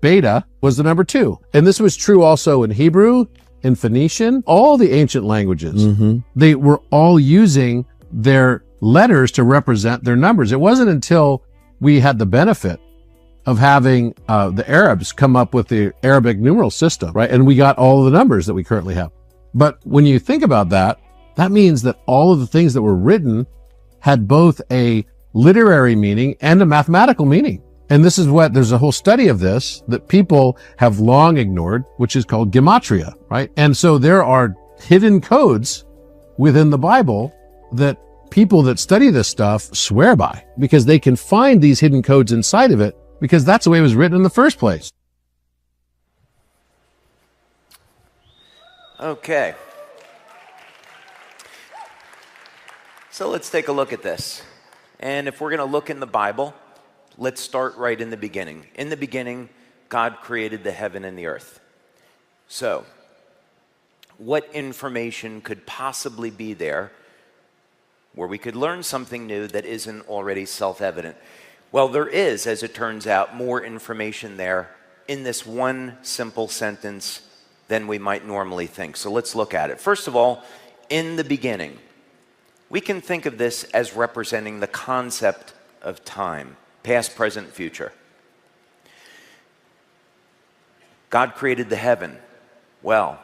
F: beta was the number 2. And this was true also in Hebrew, in Phoenician, all the ancient languages. They were all using their letters to represent their numbers. It wasn't until we had the benefit of having the Arabs come up with the Arabic numeral system, right? And we got all the numbers that we currently have. But when you think about that, that means that all of the things that were written had both a literary meaning and a mathematical meaning. And this is there's a whole study of this that people have long ignored, which is called gematria, right? And so there are hidden codes within the Bible that people that study this stuff swear by because they can find these hidden codes inside of it because that's the way it was written in the first place.
A: Okay. So let's take a look at this. And if we're going to look in the Bible, let's start right in the beginning. In the beginning, God created the heaven and the earth. So, what information could possibly be there where we could learn something new that isn't already self-evident? Well, there is, as it turns out, more information there in this one simple sentence than we might normally think. So let's look at it. First of all, in the beginning. We can think of this as representing the concept of time, past, present, future. God created the heaven. Well,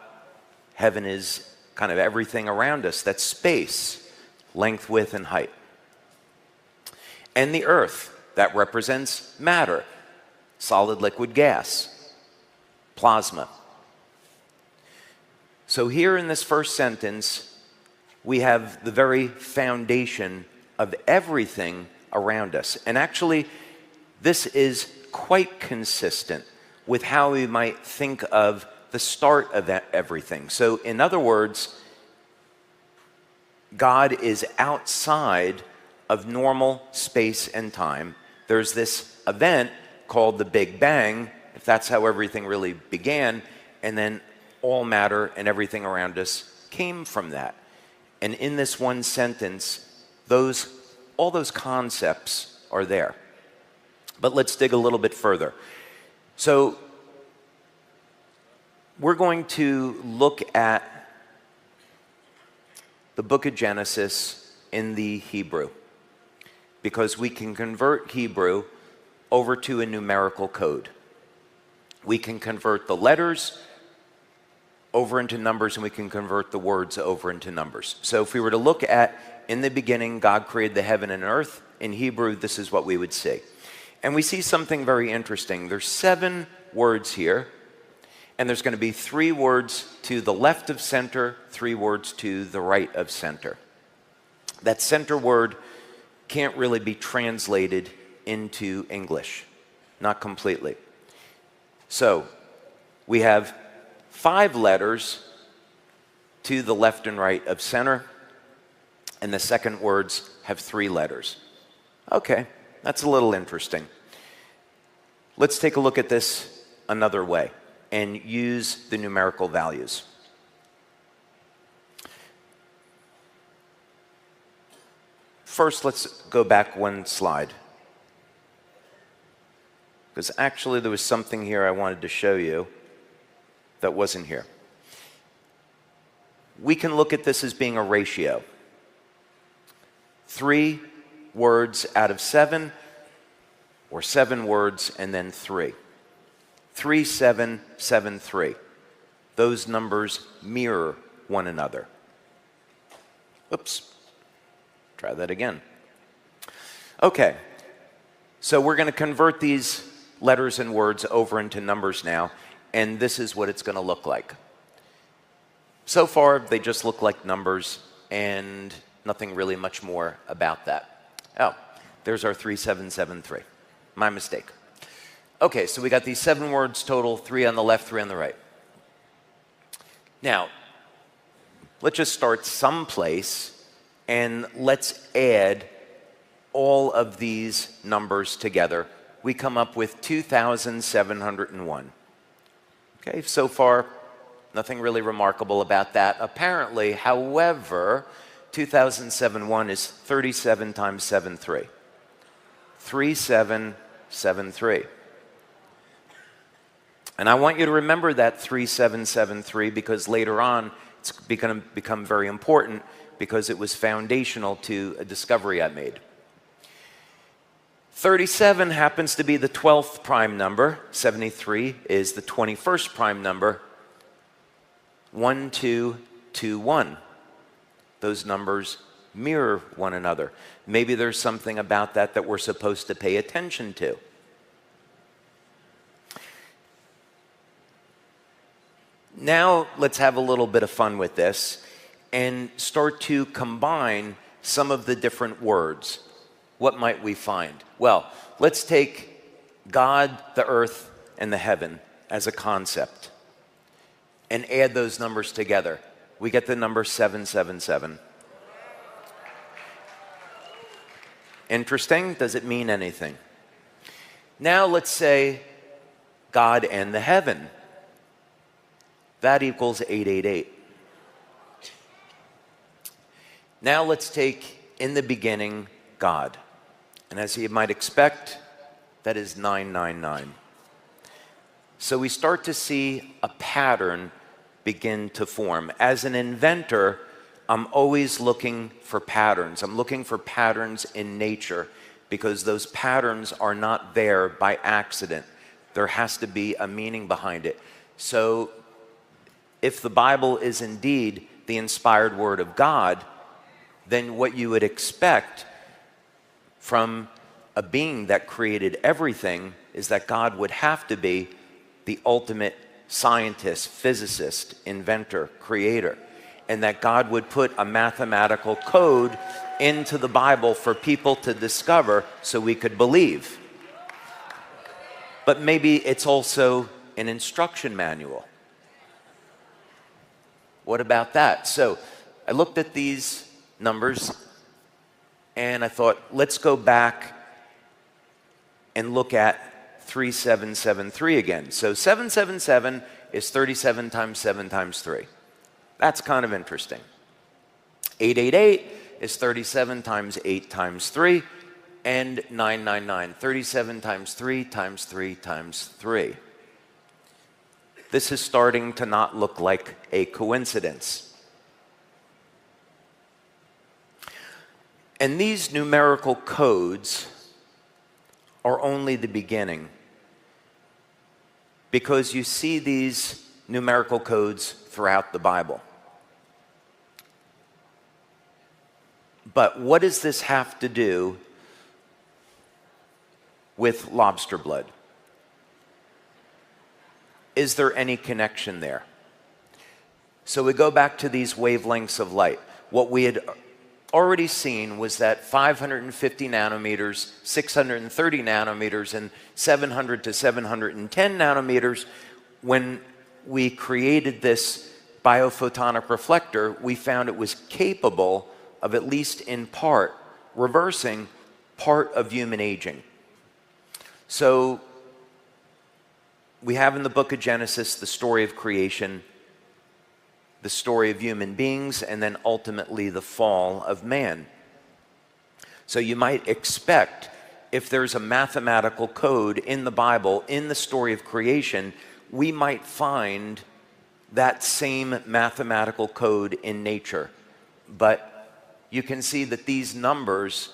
A: heaven is kind of everything around us. That's space, length, width, and height. And the earth, that represents matter, solid, liquid, gas, plasma. So here in this first sentence, we have the very foundation of everything around us. And actually, this is quite consistent with how we might think of the start of everything. So in other words, God is outside of normal space and time, there's this event called the Big Bang, if that's how everything really began, and then all matter and everything around us came from that. And in this one sentence, all those concepts are there. But let's dig a little bit further. So we're going to look at the book of Genesis in the Hebrew, because we can convert Hebrew over to a numerical code. We can convert the letters over into numbers, and we can convert the words over into numbers. So if we were to look at, in the beginning, God created the heaven and earth, in Hebrew, this is what we would see. And we see something very interesting. There's 7 words here, and there's going to be 3 words to the left of center, 3 words to the right of center. That center word can't really be translated into English, not completely. So we have 5 letters to the left and right of center, and the second words have 3 letters. Okay, that's a little interesting. Let's take a look at this another way and use the numerical values. First, let's go back one slide, because actually there was something here I wanted to show you that wasn't here. We can look at this as being a ratio. 3 words out of 7, or 7 words and then 3. 3, 7, 7, 3. Those numbers mirror one another. Oops. Try that again. Okay. So we're going to convert these letters and words over into numbers now, and this is what it's going to look like. So far, they just look like numbers and nothing really much more about that. Oh, there's our 3773. My mistake. Okay, so we got these 7 words total, 3 on the left, 3 on the right. Now, let's just start someplace and let's add all of these numbers together. We come up with 2,701. Okay, so far, nothing really remarkable about that. Apparently, however, 2071 is 37 times 73. 3773. And I want you to remember that 3773, because later on it's going to become very important, because it was foundational to a discovery I made. 37 happens to be the 12th prime number. 73 is the 21st prime number. 1, 2, 2, 1. Those numbers mirror one another. Maybe there's something about that that we're supposed to pay attention to. Now let's have a little bit of fun with this and start to combine some of the different words. What might we find? Well, let's take God, the earth, and the heaven as a concept and add those numbers together. We get the number 777. Interesting? Does it mean anything? Now let's say God and the heaven. That equals 888. Now let's take in the beginning God. And as you might expect, that is 999. So we start to see a pattern begin to form. As an inventor, I'm always looking for patterns. I'm looking for patterns in nature, because those patterns are not there by accident. There has to be a meaning behind it. So if the Bible is indeed the inspired word of God, then what you would expect from a being that created everything is that God would have to be the ultimate scientist, physicist, inventor, creator, and that God would put a mathematical code into the Bible for people to discover so we could believe. But maybe it's also an instruction manual. What about that? So I looked at these numbers and I thought, let's go back and look at 3773 again. So 777 is 37 times 7 times 3. That's kind of interesting. 888 is 37 times 8 times 3. And 999, 37 times 3 times 3 times 3. This is starting to not look like a coincidence. And these numerical codes are only the beginning, because you see these numerical codes throughout the Bible. But what does this have to do with lobster blood? Is there any connection there? So we go back to these wavelengths of light. What we had already seen was that 550 nanometers, 630 nanometers, and 700 to 710 nanometers, when we created this biophotonic reflector, we found it was capable of, at least in part, reversing part of human aging. So we have in the book of Genesis the story of creation, the story of human beings, and then ultimately the fall of man. So you might expect, if there's a mathematical code in the Bible, in the story of creation, we might find that same mathematical code in nature. But you can see that these numbers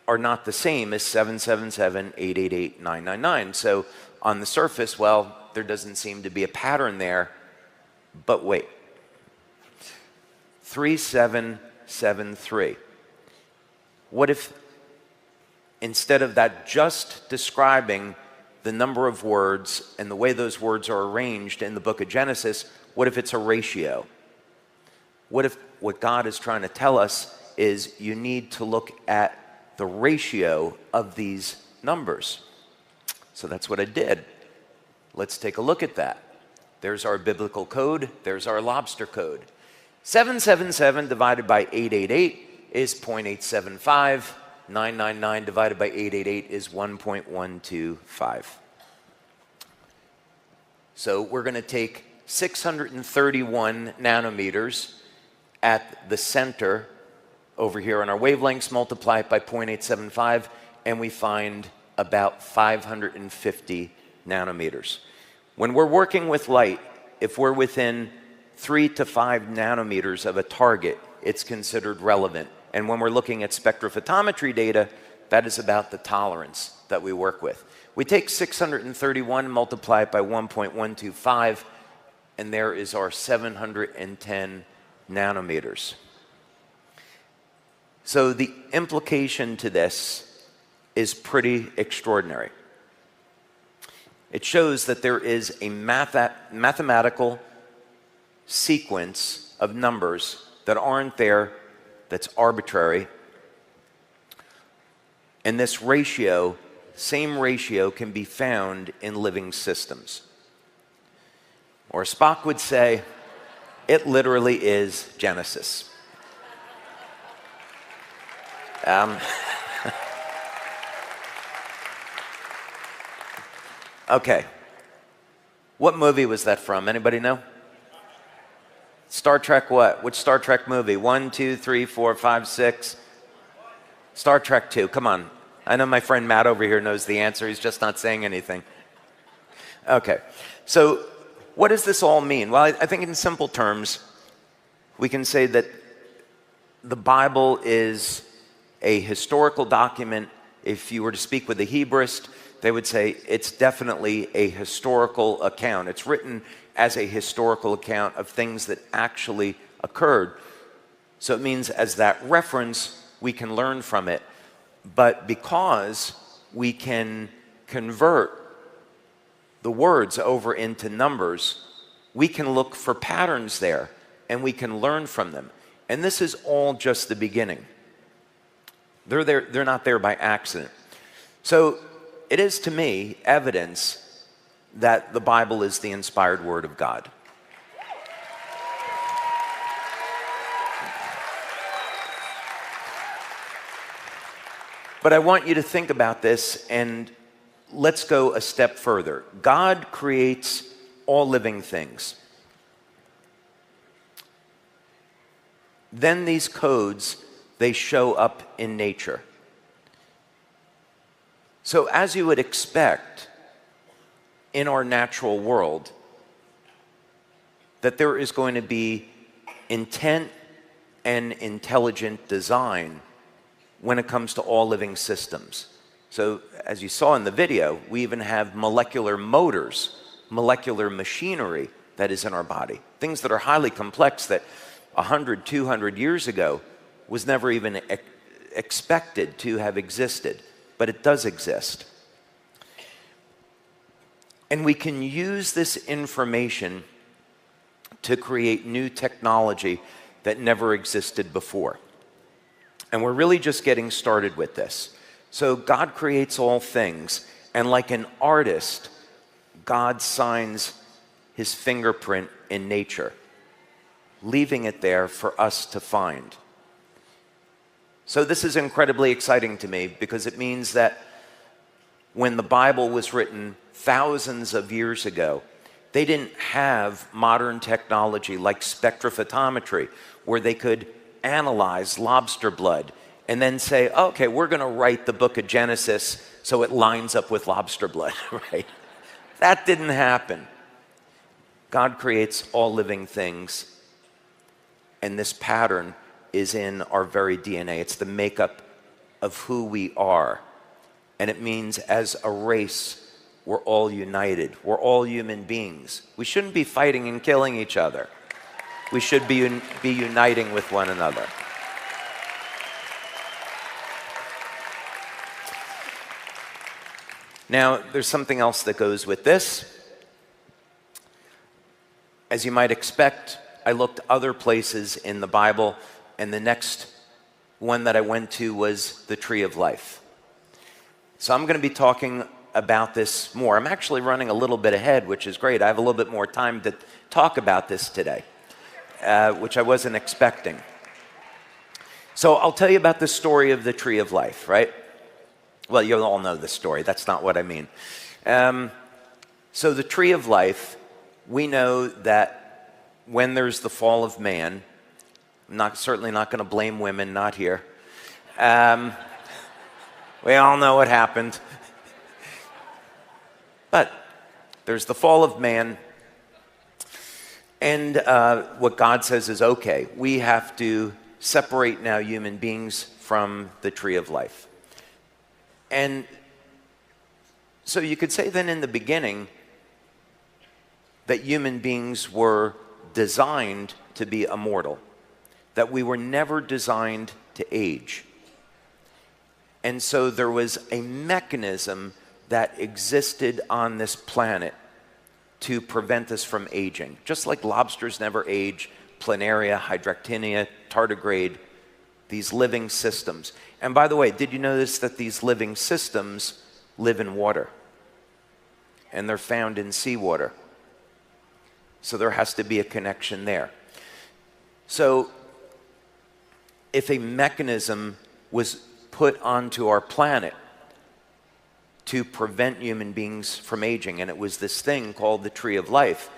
A: are not the same as 777, 888, 999. So on the surface, well, there doesn't seem to be a pattern there. But wait. 3773. What if, instead of that just describing the number of words and the way those words are arranged in the book of Genesis, what if it's a ratio? What if what God is trying to tell us is you need to look at the ratio of these numbers? So that's what I did. Let's take a look at that. There's our biblical code. There's our lobster code. 777 divided by 888 is 0.875. 999 divided by 888 is 1.125. So we're going to take 631 nanometers at the center over here on our wavelengths, multiply it by 0.875, and we find about 550 nanometers. When we're working with light, if we're within 3 to 5 nanometers of a target, it's considered relevant. And when we're looking at spectrophotometry data, that is about the tolerance that we work with. We take 631, multiply it by 1.125, and there is our 710 nanometers. So the implication to this is pretty extraordinary. It shows that there is a mathematical sequence of numbers that aren't there, that's arbitrary. And this ratio, same ratio, can be found in living systems. Or Spock would say, it literally is Genesis. Okay. What movie was that from? Anybody know? Star Trek what? Which Star Trek movie? 1, 2, 3, 4, 5, 6? Star Trek 2. Come on. I know my friend Matt over here knows the answer. He's just not saying anything. Okay. So what does this all mean? Well, I think in simple terms, we can say that the Bible is a historical document. If you were to speak with a Hebraist, they would say it's definitely a historical account. It's written as a historical account of things that actually occurred. So it means as that reference, we can learn from it. But because we can convert the words over into numbers, we can look for patterns there, and we can learn from them. And this is all just the beginning. They're not there by accident. So it is, to me, evidence that the Bible is the inspired Word of God. But I want you to think about this, and let's go a step further. God creates all living things. Then these codes, they show up in nature. So as you would expect in our natural world, that there is going to be intent and intelligent design when it comes to all living systems. So as you saw in the video, we even have molecular motors, molecular machinery that is in our body. Things that are highly complex that 100, 200 years ago was never even expected to have existed, but it does exist. And we can use this information to create new technology that never existed before. And we're really just getting started with this. So God creates all things, and like an artist, God signs his fingerprint in nature, leaving it there for us to find. So this is incredibly exciting to me because it means that when the Bible was written thousands of years ago, they didn't have modern technology like spectrophotometry, where they could analyze lobster blood and then say, okay, we're going to write the book of Genesis so it lines up with lobster blood, right? That didn't happen. God creates all living things, and this pattern is in our very DNA. It's the makeup of who we are. And it means as a race, we're all united. We're all human beings. We shouldn't be fighting and killing each other. We should be uniting with one another. Now, there's something else that goes with this. As you might expect, I looked other places in the Bible, and the next one that I went to was the tree of life. So I'm going to be talking about this more. I'm actually running a little bit ahead, which is great. I have a little bit more time to talk about this today, which I wasn't expecting. So I'll tell you about the story of the tree of life, right? Well, you all know the story. That's not what I mean. So the tree of life, we know that when there's the fall of man, I'm certainly not going to blame women, not here. We all know what happened. But there's the fall of man, and what God says is, okay, we have to separate now human beings from the tree of life. And so you could say then in the beginning that human beings were designed to be immortal, that we were never designed to age. And so there was a mechanism that existed on this planet to prevent us from aging. Just like lobsters never age, planaria, hydractinia, tardigrade, these living systems. And by the way, did you notice that these living systems live in water? And they're found in seawater. So there has to be a connection there. So if a mechanism was put onto our planet to prevent human beings from aging, and it was this thing called the tree of life,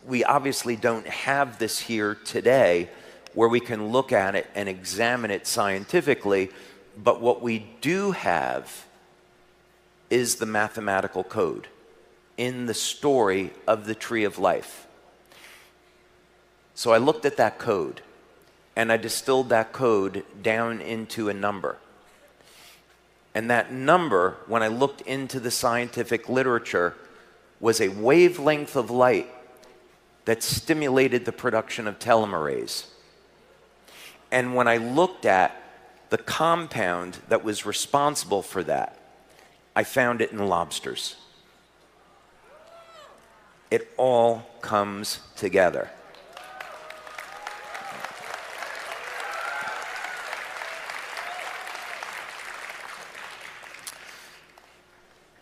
A: we obviously don't have this here today where we can look at it and examine it scientifically, but what we do have is the mathematical code in the story of the tree of life. So I looked at that code, and I distilled that code down into a number. And that number, when I looked into the scientific literature, was a wavelength of light that stimulated the production of telomerase. And when I looked at the compound that was responsible for that, I found it in lobsters. It all comes together.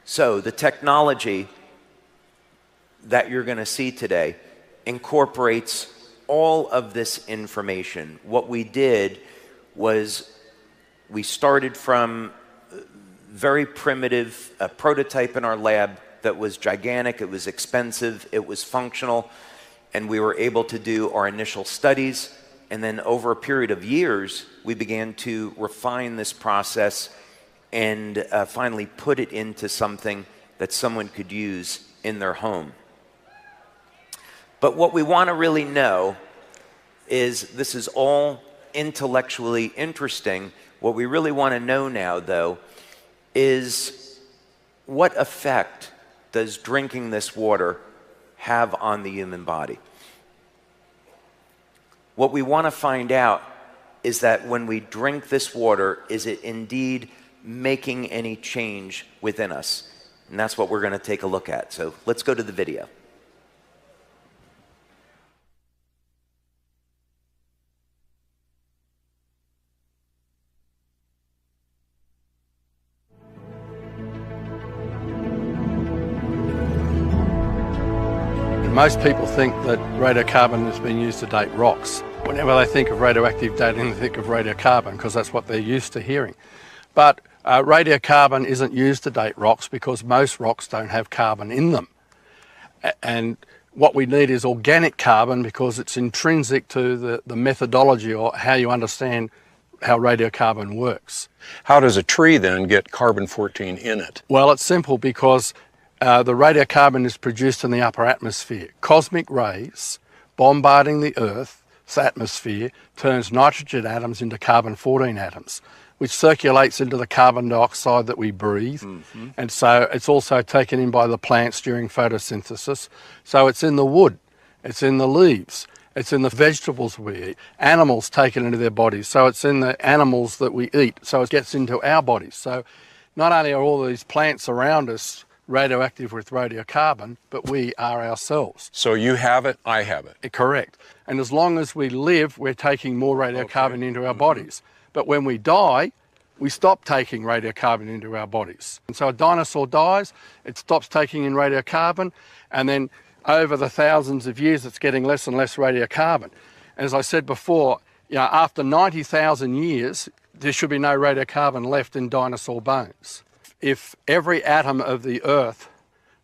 A: So the technology that you're going to see today incorporates all of this information. What we did was We started from very primitive, a prototype in our lab that was gigantic, it was expensive, it was functional, and we were able to do our initial studies. And then over a period of years, we began to refine this process and finally put it into something that someone could use in their home. But what we want to really know is, this is all intellectually interesting. What we really want to know now, though, is what effect does drinking this water have on the human body? What we want to find out is that when we drink this water, is it indeed making any change within us? And that's what we're going to take a look at. So let's go to the video.
F: Most people think that radiocarbon has been used to date rocks. Whenever they think of radioactive dating, they think of radiocarbon because that's what they're used to hearing. But radiocarbon isn't used to date rocks because most rocks don't have carbon in them. And what we need is organic carbon because it's intrinsic to the methodology or how you understand how radiocarbon works.
G: How does a tree then get carbon-14 in it?
F: Well, it's simple because the radiocarbon is produced in the upper atmosphere. Cosmic rays bombarding the Earth's atmosphere turns nitrogen atoms into carbon-14 atoms, which circulates into the carbon dioxide that we breathe. Mm-hmm. And so it's also taken in by the plants during photosynthesis. So it's in the wood, it's in the leaves, it's in the vegetables we eat. Animals take it into their bodies, so it's in the animals that we eat, so it gets into our bodies. So not only are all these plants around us radioactive with radiocarbon, but we are ourselves.
G: So you have it, I have it.
F: Correct. And as long as we live, we're taking more radiocarbon into our bodies. But when we die, we stop taking radiocarbon into our bodies. And so a dinosaur dies, it stops taking in radiocarbon, and then over the thousands of years, it's getting less and less radiocarbon. And as I said before, after 90,000 years, there should be no radiocarbon left in dinosaur bones. If every atom of the Earth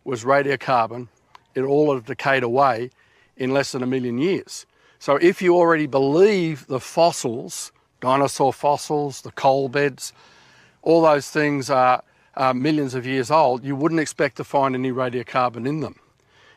F: was radiocarbon, it all would have decayed away in less than 1 million years. So if you already believe the fossils, dinosaur fossils, the coal beds, all those things are millions of years old, you wouldn't expect to find any radiocarbon in them.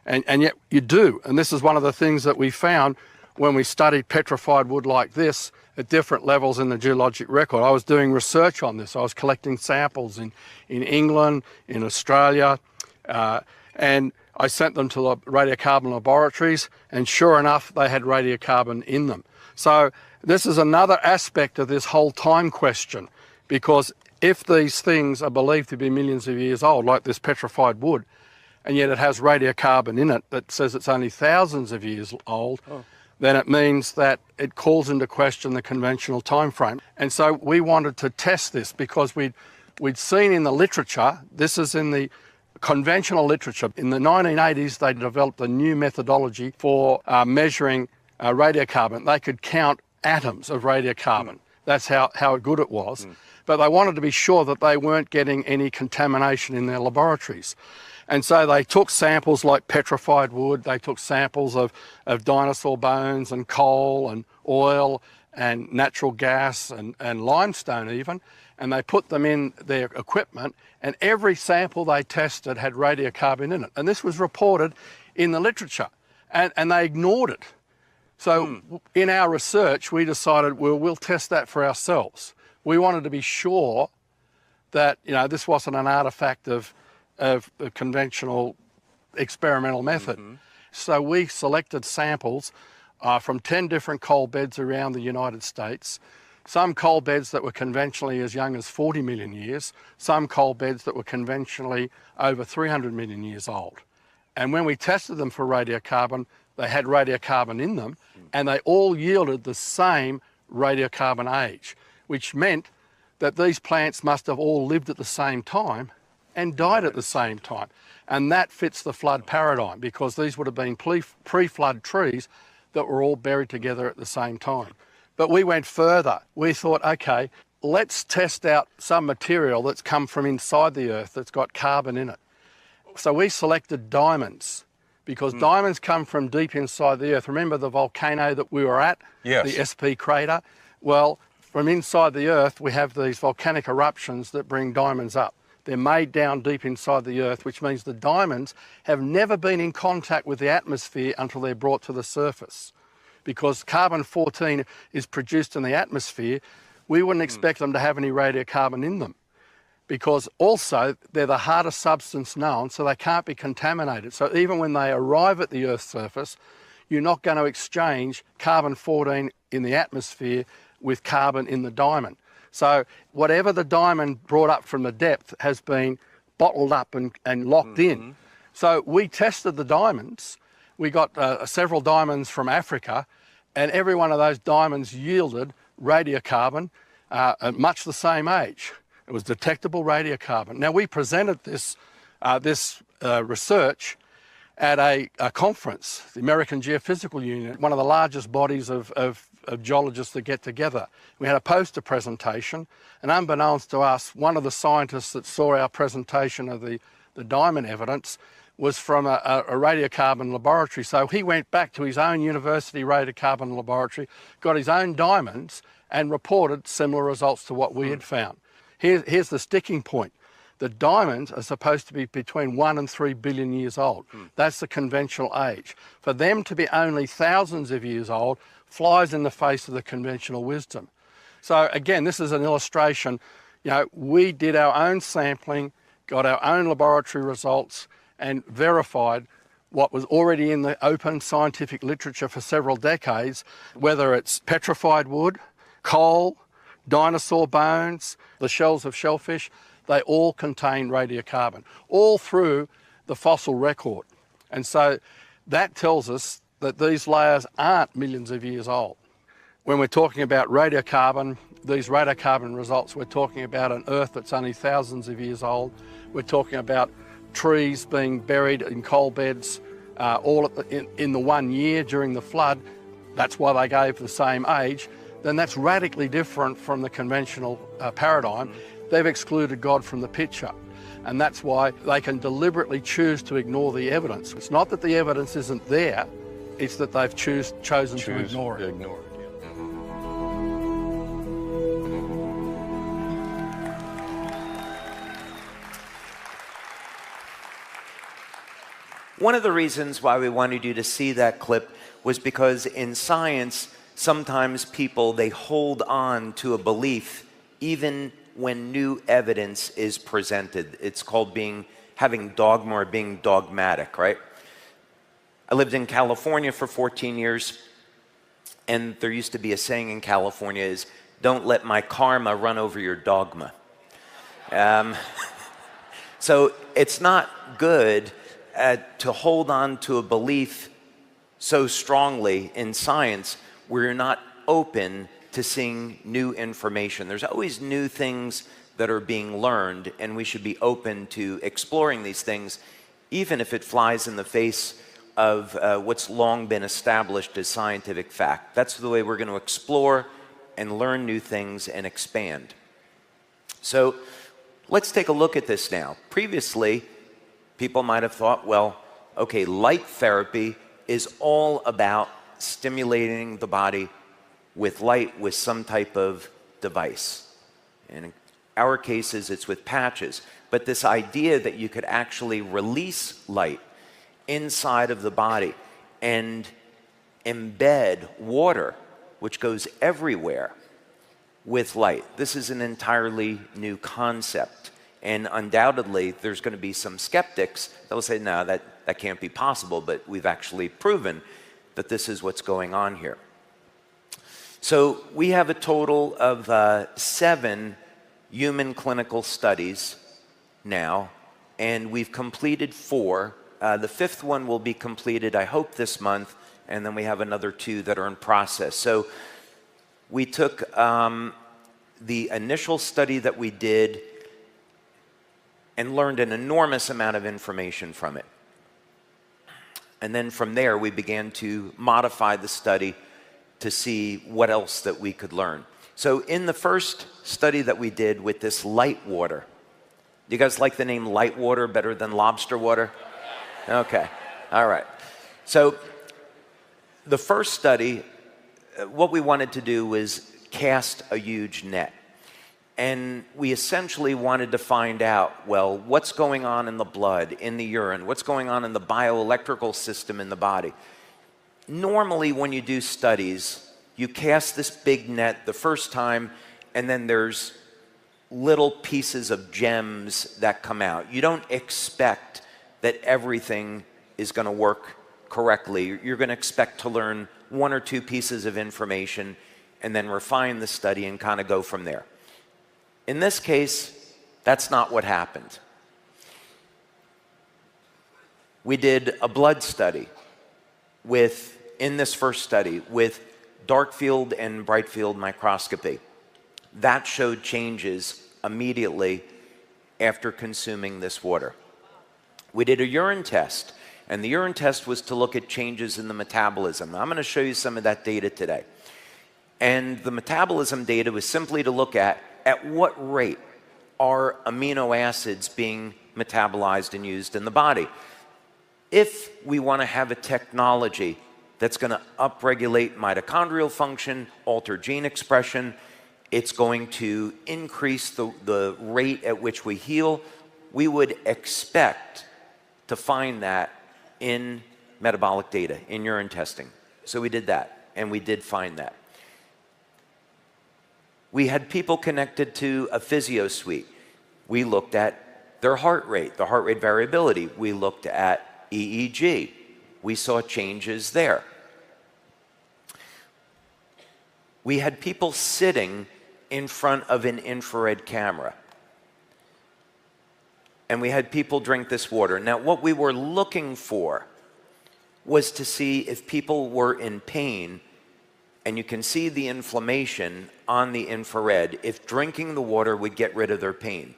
F: And yet you do. And this is one of the things that we found when we studied petrified wood like this at different levels in the geologic record. I was doing research on this. I was collecting samples in England, in Australia, and I sent them to the radiocarbon laboratories, and sure enough, they had radiocarbon in them. So this is another aspect of this whole time question, because if these things are believed to be millions of years old, like this petrified wood, and yet it has radiocarbon in it that says it's only thousands of years old, then it means that it calls into question the conventional time frame. And so we wanted to test this because we'd seen in the literature, this is in the conventional literature, in the 1980s they developed a new methodology for measuring radiocarbon. They could count atoms of radiocarbon. That's how good it was. But they wanted to be sure that they weren't getting any contamination in their laboratories. And so they took samples like petrified wood, they took samples of dinosaur bones and coal and oil and natural gas and limestone even, and they put them in their equipment, and every sample they tested had radiocarbon in it. And this was reported in the literature, and they ignored it. So in our research, we decided, well, we'll test that for ourselves. We wanted to be sure that, this wasn't an artifact of the conventional experimental method. So we selected samples from 10 different coal beds around the United States, some coal beds that were conventionally as young as 40 million years, some coal beds that were conventionally over 300 million years old. And when we tested them for radiocarbon, they had radiocarbon in them, and they all yielded the same radiocarbon age, which meant that these plants must have all lived at the same time and died at the same time. And that fits the flood paradigm, because these would have been pre-flood trees that were all buried together at the same time. But we went further. We thought, okay,
H: let's test out some material that's come from inside the Earth that's got carbon in it. So we selected diamonds because diamonds come from deep inside the Earth. Remember the volcano that we were at?
G: Yes.
H: The SP crater? Well, from inside the Earth, we have these volcanic eruptions that bring diamonds up. They're made down deep inside the Earth, which means the diamonds have never been in contact with the atmosphere until they're brought to the surface. Because carbon-14 is produced in the atmosphere, we wouldn't expect them to have any radiocarbon in them. Because also, they're the hardest substance known, so they can't be contaminated. So even when they arrive at the Earth's surface, you're not going to exchange carbon-14 in the atmosphere with carbon in the diamond. So whatever the diamond brought up from the depth has been bottled up and locked in. So we tested the diamonds. We got several diamonds from Africa, and every one of those diamonds yielded radiocarbon at much the same age. It was detectable radiocarbon. Now, we presented this research at a conference, the American Geophysical Union, one of the largest bodies of geologists that get together. We had a poster presentation, and unbeknownst to us, one of the scientists that saw our presentation of the diamond evidence was from a radiocarbon laboratory. So he went back to his own university radiocarbon laboratory, got his own diamonds, and reported similar results to what we had found. Here's the sticking point. The diamonds are supposed to be between 1 and 3 billion years old. That's the conventional age. For them to be only thousands of years old flies in the face of the conventional wisdom. So again, this is an illustration. You know, we did our own sampling, got our own laboratory results, and verified what was already in the open scientific literature for several decades, whether it's petrified wood, coal, dinosaur bones, the shells of shellfish, they all contain radiocarbon, all through the fossil record. And so that tells us that these layers aren't millions of years old. When we're talking about radiocarbon, these radiocarbon results, we're talking about an Earth that's only thousands of years old. We're talking about trees being buried in coal beds all in the 1 year during the flood. That's why they gave the same age. Then that's radically different from the conventional paradigm. They've excluded God from the picture. And that's why they can deliberately choose to ignore the evidence. It's not that the evidence isn't there, it's that they've chosen to ignore it.
A: One of the reasons why we wanted you to see that clip was because in science, sometimes people, they hold on to a belief even when new evidence is presented. It's called having dogma or being dogmatic, right? I lived in California for 14 years, and there used to be a saying in California is, don't let my karma run over your dogma. So it's not good to hold on to a belief so strongly in science where you're not open to seeing new information. There's always new things that are being learned, and we should be open to exploring these things, even if it flies in the face of what's long been established as scientific fact. That's the way we're going to explore and learn new things and expand. So let's take a look at this now. Previously, people might have thought, well, okay, light therapy is all about stimulating the body with light with some type of device. In our cases, it's with patches. But this idea that you could actually release light inside of the body and embed water, which goes everywhere, with light. This is an entirely new concept. And undoubtedly, there's going to be some skeptics that will say, no, that can't be possible, but we've actually proven that this is what's going on here. So we have a total of 7 human clinical studies now, and we've completed 4. The 5th one will be completed, I hope, this month, and then we have another 2 that are in process. So we took the initial study that we did and learned an enormous amount of information from it. And then from there, we began to modify the study to see what else that we could learn. So in the first study that we did with this light water, do you guys like the name light water better than lobster water? Okay, all right. So the first study, what we wanted to do was cast a huge net. And we essentially wanted to find out, well, what's going on in the blood, in the urine, what's going on in the bioelectrical system in the body. Normally when you do studies, you cast this big net the first time, and then there's little pieces of gems that come out. You don't expect that everything is going to work correctly. You're going to expect to learn one or two pieces of information and then refine the study and kind of go from there. In this case, that's not what happened. We did a blood study in this first study with dark field and bright field microscopy. That showed changes immediately after consuming this water. We did a urine test, and the urine test was to look at changes in the metabolism. I'm going to show you some of that data today. And the metabolism data was simply to look at what rate are amino acids being metabolized and used in the body. If we want to have a technology that's going to upregulate mitochondrial function, alter gene expression, it's going to increase the rate at which we heal, we would expect to find that in metabolic data, in urine testing. So we did that, and we did find that. We had people connected to a physio suite. We looked at their heart rate, the heart rate variability. We looked at EEG. We saw changes there. We had people sitting in front of an infrared camera. And we had people drink this water. Now, what we were looking for was to see if people were in pain, and you can see the inflammation on the infrared, if drinking the water would get rid of their pain.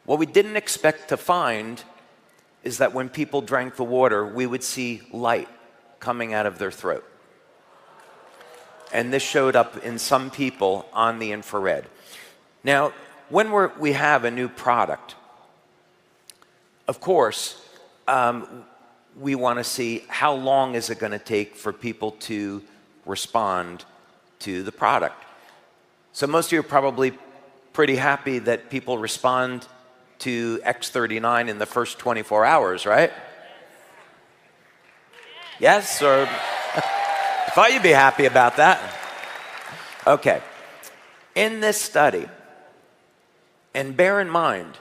A: What we didn't expect to find is that when people drank the water, we would see light coming out of their throat. And this showed up in some people on the infrared. Now, when we have a new product, of course, we want to see how long is it going to take for people to respond to the product. So most of you are probably pretty happy that people respond to X39 in the first 24 hours, right? Yes, or I thought you'd be happy about that. Okay. In this study, and bear in mind,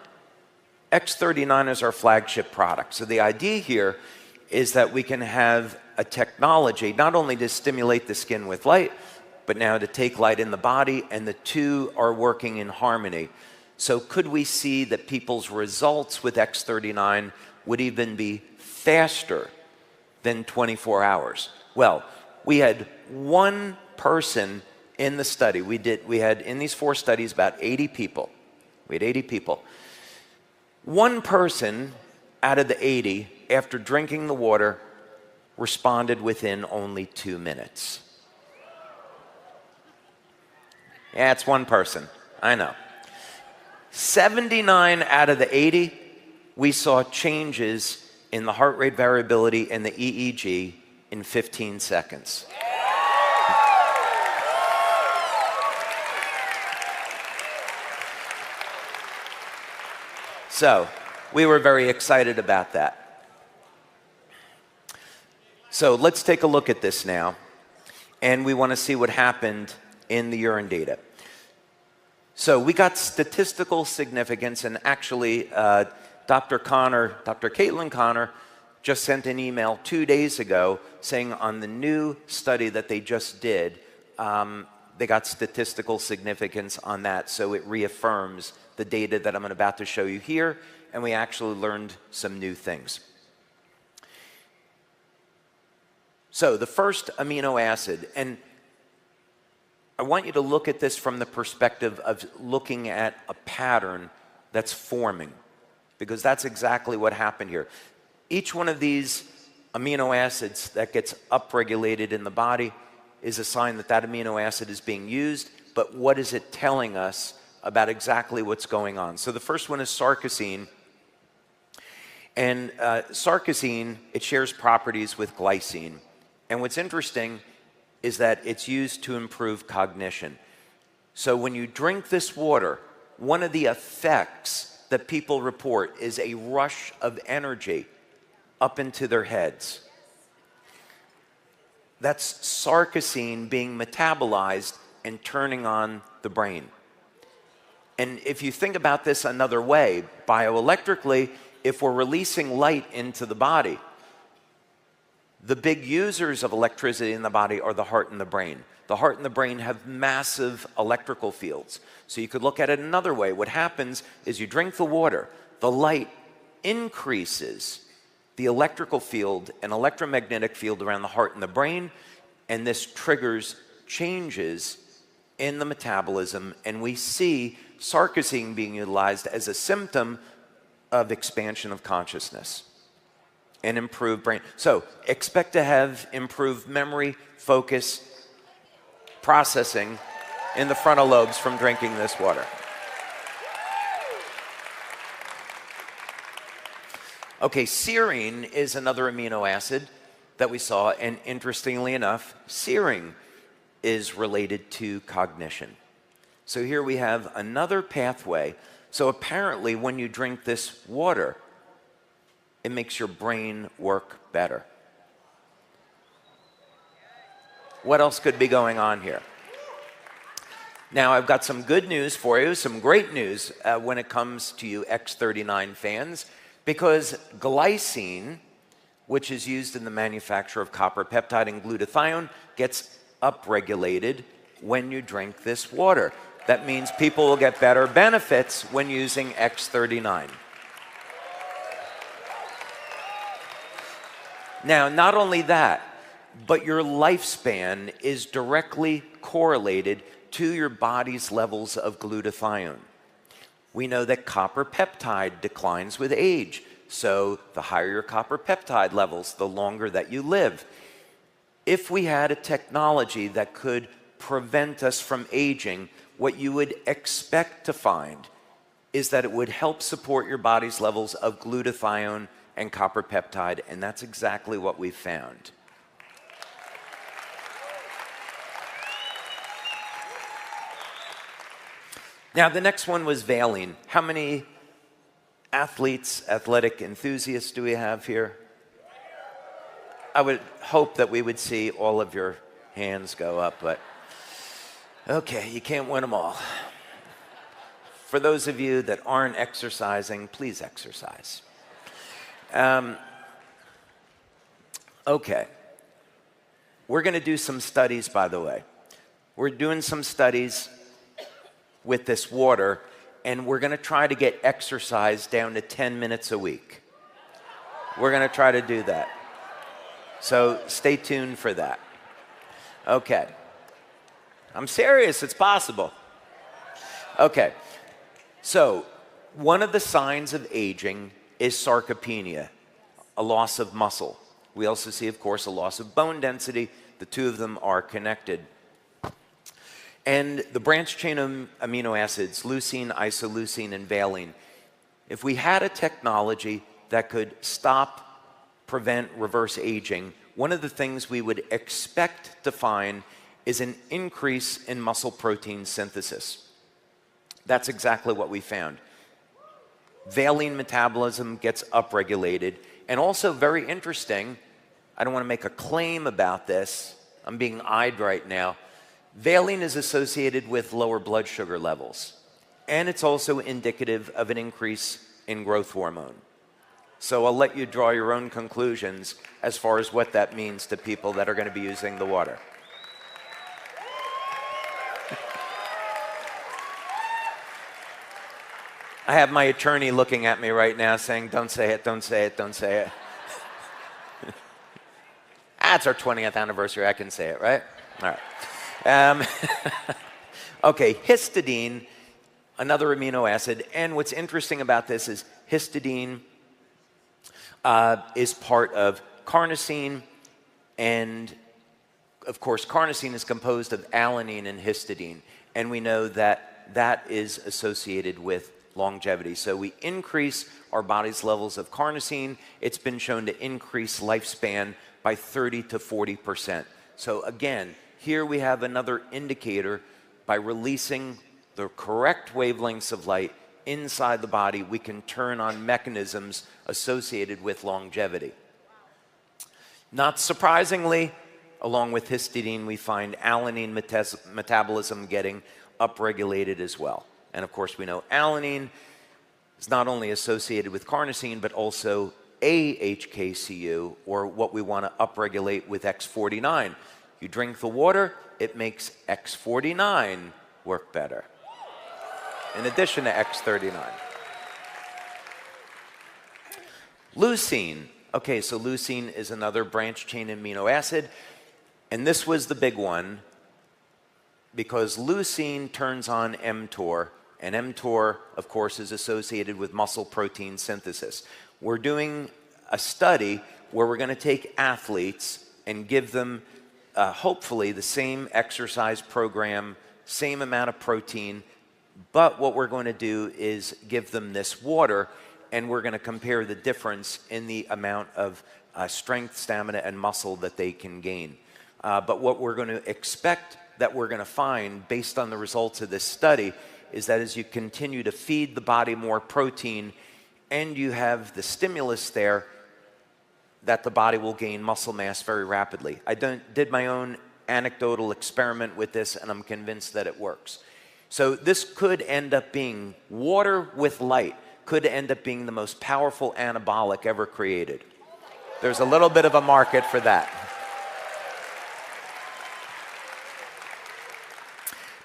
A: X39 is our flagship product. So the idea here is that we can have a technology not only to stimulate the skin with light, but now to take light in the body, and the two are working in harmony. So could we see that people's results with X39 would even be faster than 24 hours? Well, we had one person in the study. We had in these 4 studies about 80 people. We had 80 people. One person out of the 80, after drinking the water, responded within only 2 minutes. Yeah, it's one person. I know. 79 out of the 80, we saw changes in the heart rate variability and the EEG in 15 seconds. So, we were very excited about that. So, let's take a look at this now, and we want to see what happened in the urine data. So we got statistical significance, and actually Dr. Caitlin Connor just sent an email 2 days ago saying on the new study that they just did, they got statistical significance on that, so it reaffirms the data that I'm about to show you here, and we actually learned some new things. So the first amino acid, and I want you to look at this from the perspective of looking at a pattern that's forming, because that's exactly what happened here. Each one of these amino acids that gets upregulated in the body is a sign that that amino acid is being used, but what is it telling us about exactly what's going on? So the first one is sarcosine. And sarcosine, it shares properties with glycine. And what's interesting is that it's used to improve cognition. So when you drink this water, one of the effects that people report is a rush of energy up into their heads. That's sarcosine being metabolized and turning on the brain. And if you think about this another way, bioelectrically, if we're releasing light into the body, the big users of electricity in the body are the heart and the brain. The heart and the brain have massive electrical fields. So you could look at it another way. What happens is you drink the water, the light increases the electrical field and electromagnetic field around the heart and the brain, and this triggers changes in the metabolism, and we see sarcosine being utilized as a symptom of expansion of consciousness and improved brain. So expect to have improved memory, focus, processing in the frontal lobes from drinking this water. Okay, serine is another amino acid that we saw, and interestingly enough, serine is related to cognition. So here we have another pathway. So apparently when you drink this water, it makes your brain work better. What else could be going on here? Now I've got some good news for you, some great news when it comes to you X39 fans, because glycine, which is used in the manufacture of copper peptide and glutathione, gets upregulated when you drink this water. That means people will get better benefits when using X39. Now, not only that, but your lifespan is directly correlated to your body's levels of glutathione. We know that copper peptide declines with age, so the higher your copper peptide levels, the longer that you live. If we had a technology that could prevent us from aging, what you would expect to find is that it would help support your body's levels of glutathione and copper peptide, and that's exactly what we found. Now, the next one was valine. How many athletes, athletic enthusiasts do we have here? I would hope that we would see all of your hands go up, but okay, you can't win them all. For those of you that aren't exercising, please exercise. Okay. We're going to do some studies, by the way. We're doing some studies with this water, and we're going to try to get exercise down to 10 minutes a week. We're going to try to do that. So stay tuned for that. Okay. I'm serious, it's possible. Okay. So one of the signs of aging is sarcopenia, a loss of muscle. We also see, of course, a loss of bone density. The two of them are connected. And the branched chain of amino acids, leucine, isoleucine, and valine, if we had a technology that could stop, prevent, reverse aging, one of the things we would expect to find is an increase in muscle protein synthesis. That's exactly what we found. Valine metabolism gets upregulated, and also very interesting, I don't want to make a claim about this, I'm being eyed right now, valine is associated with lower blood sugar levels, and it's also indicative of an increase in growth hormone. So I'll let you draw your own conclusions as far as what that means to people that are going to be using the water. I have my attorney looking at me right now saying, don't say it, don't say it, don't say it. That's our 20th anniversary, I can say it, right? All right. Okay, histidine, another amino acid, and what's interesting about this is histidine is part of carnosine, and of course carnosine is composed of alanine and histidine, and we know that that is associated with longevity. So we increase our body's levels of carnosine. It's been shown to increase lifespan by 30 to 40%. So again, here we have another indicator. By releasing the correct wavelengths of light inside the body, we can turn on mechanisms associated with longevity. Not surprisingly, along with histidine, we find alanine metabolism getting upregulated as well. And of course, we know alanine is not only associated with carnosine, but also AHKCU, or what we want to upregulate with X49. You drink the water, it makes X49 work better, in addition to X39. Leucine. Okay, so leucine is another branch chain amino acid, and this was the big one because leucine turns on mTOR, and mTOR, of course, is associated with muscle protein synthesis. We're doing a study where we're going to take athletes and give them hopefully the same exercise program, same amount of protein, but what we're going to do is give them this water, and we're going to compare the difference in the amount of strength, stamina, and muscle that they can gain. But what we're going to expect that we're going to find based on the results of this study is that as you continue to feed the body more protein and you have the stimulus there, that the body will gain muscle mass very rapidly. I did my own anecdotal experiment with this, and I'm convinced that it works. So this could end up being, water with light could end up being the most powerful anabolic ever created. There's a little bit of a market for that.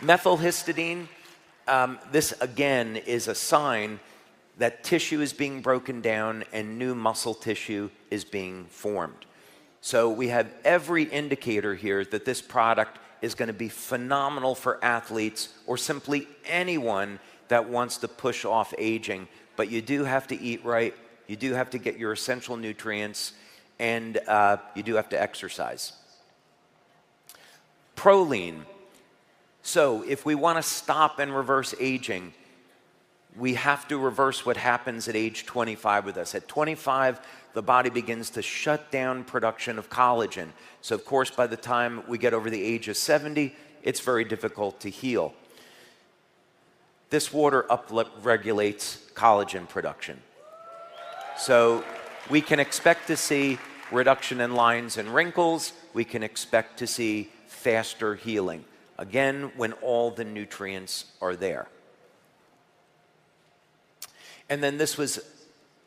A: Methylhistidine, this again is a sign that tissue is being broken down and new muscle tissue is being formed. So we have every indicator here that this product is going to be phenomenal for athletes or simply anyone that wants to push off aging. But you do have to eat right, you do have to get your essential nutrients, and you do have to exercise. Proline. So if we want to stop and reverse aging, we have to reverse what happens at age 25 with us. At 25, the body begins to shut down production of collagen. So of course, by the time we get over the age of 70, it's very difficult to heal. This water upregulates collagen production. So we can expect to see reduction in lines and wrinkles. We can expect to see faster healing. Again, when all the nutrients are there. And then this was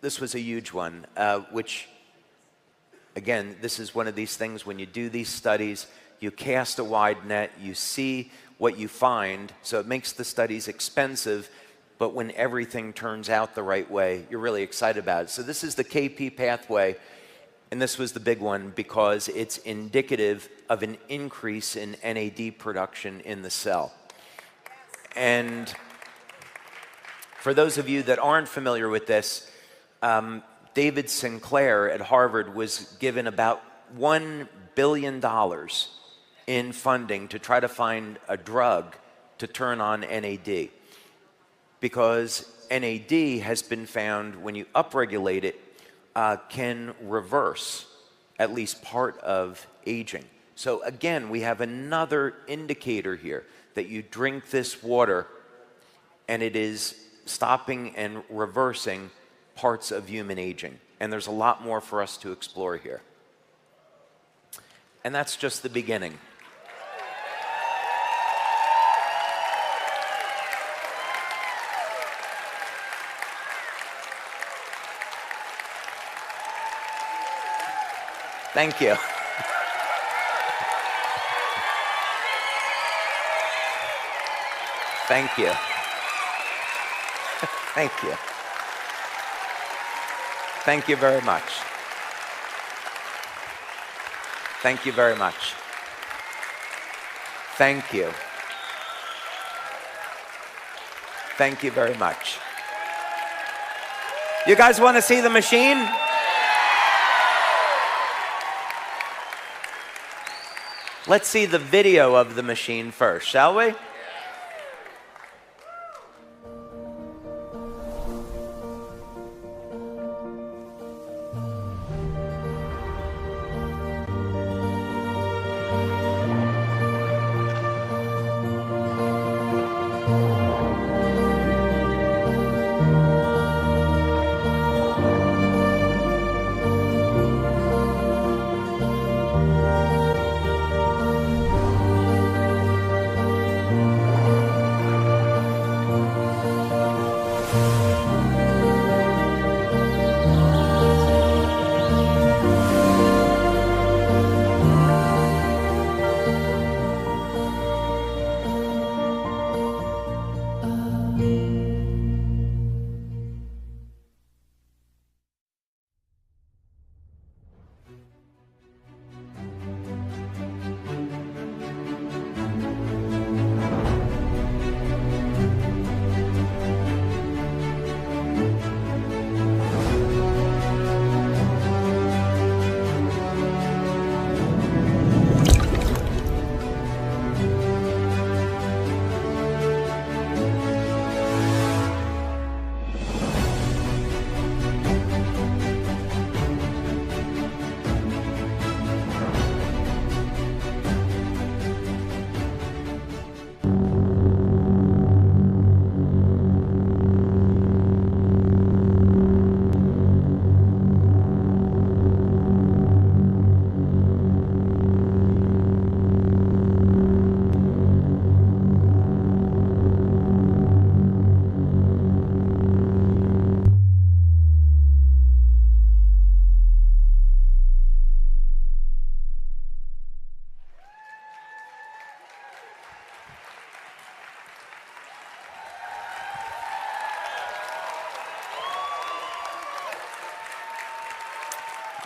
A: a huge one, which, again, this is one of these things when you do these studies, you cast a wide net, you see what you find, so it makes the studies expensive, but when everything turns out the right way, you're really excited about it. So this is the KP pathway, and this was the big one because it's indicative of an increase in NAD production in the cell. And for those of you that aren't familiar with this, David Sinclair at Harvard was given about $1 billion in funding to try to find a drug to turn on NAD. Because NAD has been found, when you upregulate it, can reverse at least part of aging. So again, we have another indicator here that you drink this water and it is stopping and reversing parts of human aging. And there's a lot more for us to explore here. And that's just the beginning. Thank you. Thank you. Thank you. Thank you very much. Thank you very much. Thank you. Thank you very much. You guys want to see the machine? Let's see the video of the machine first, shall we?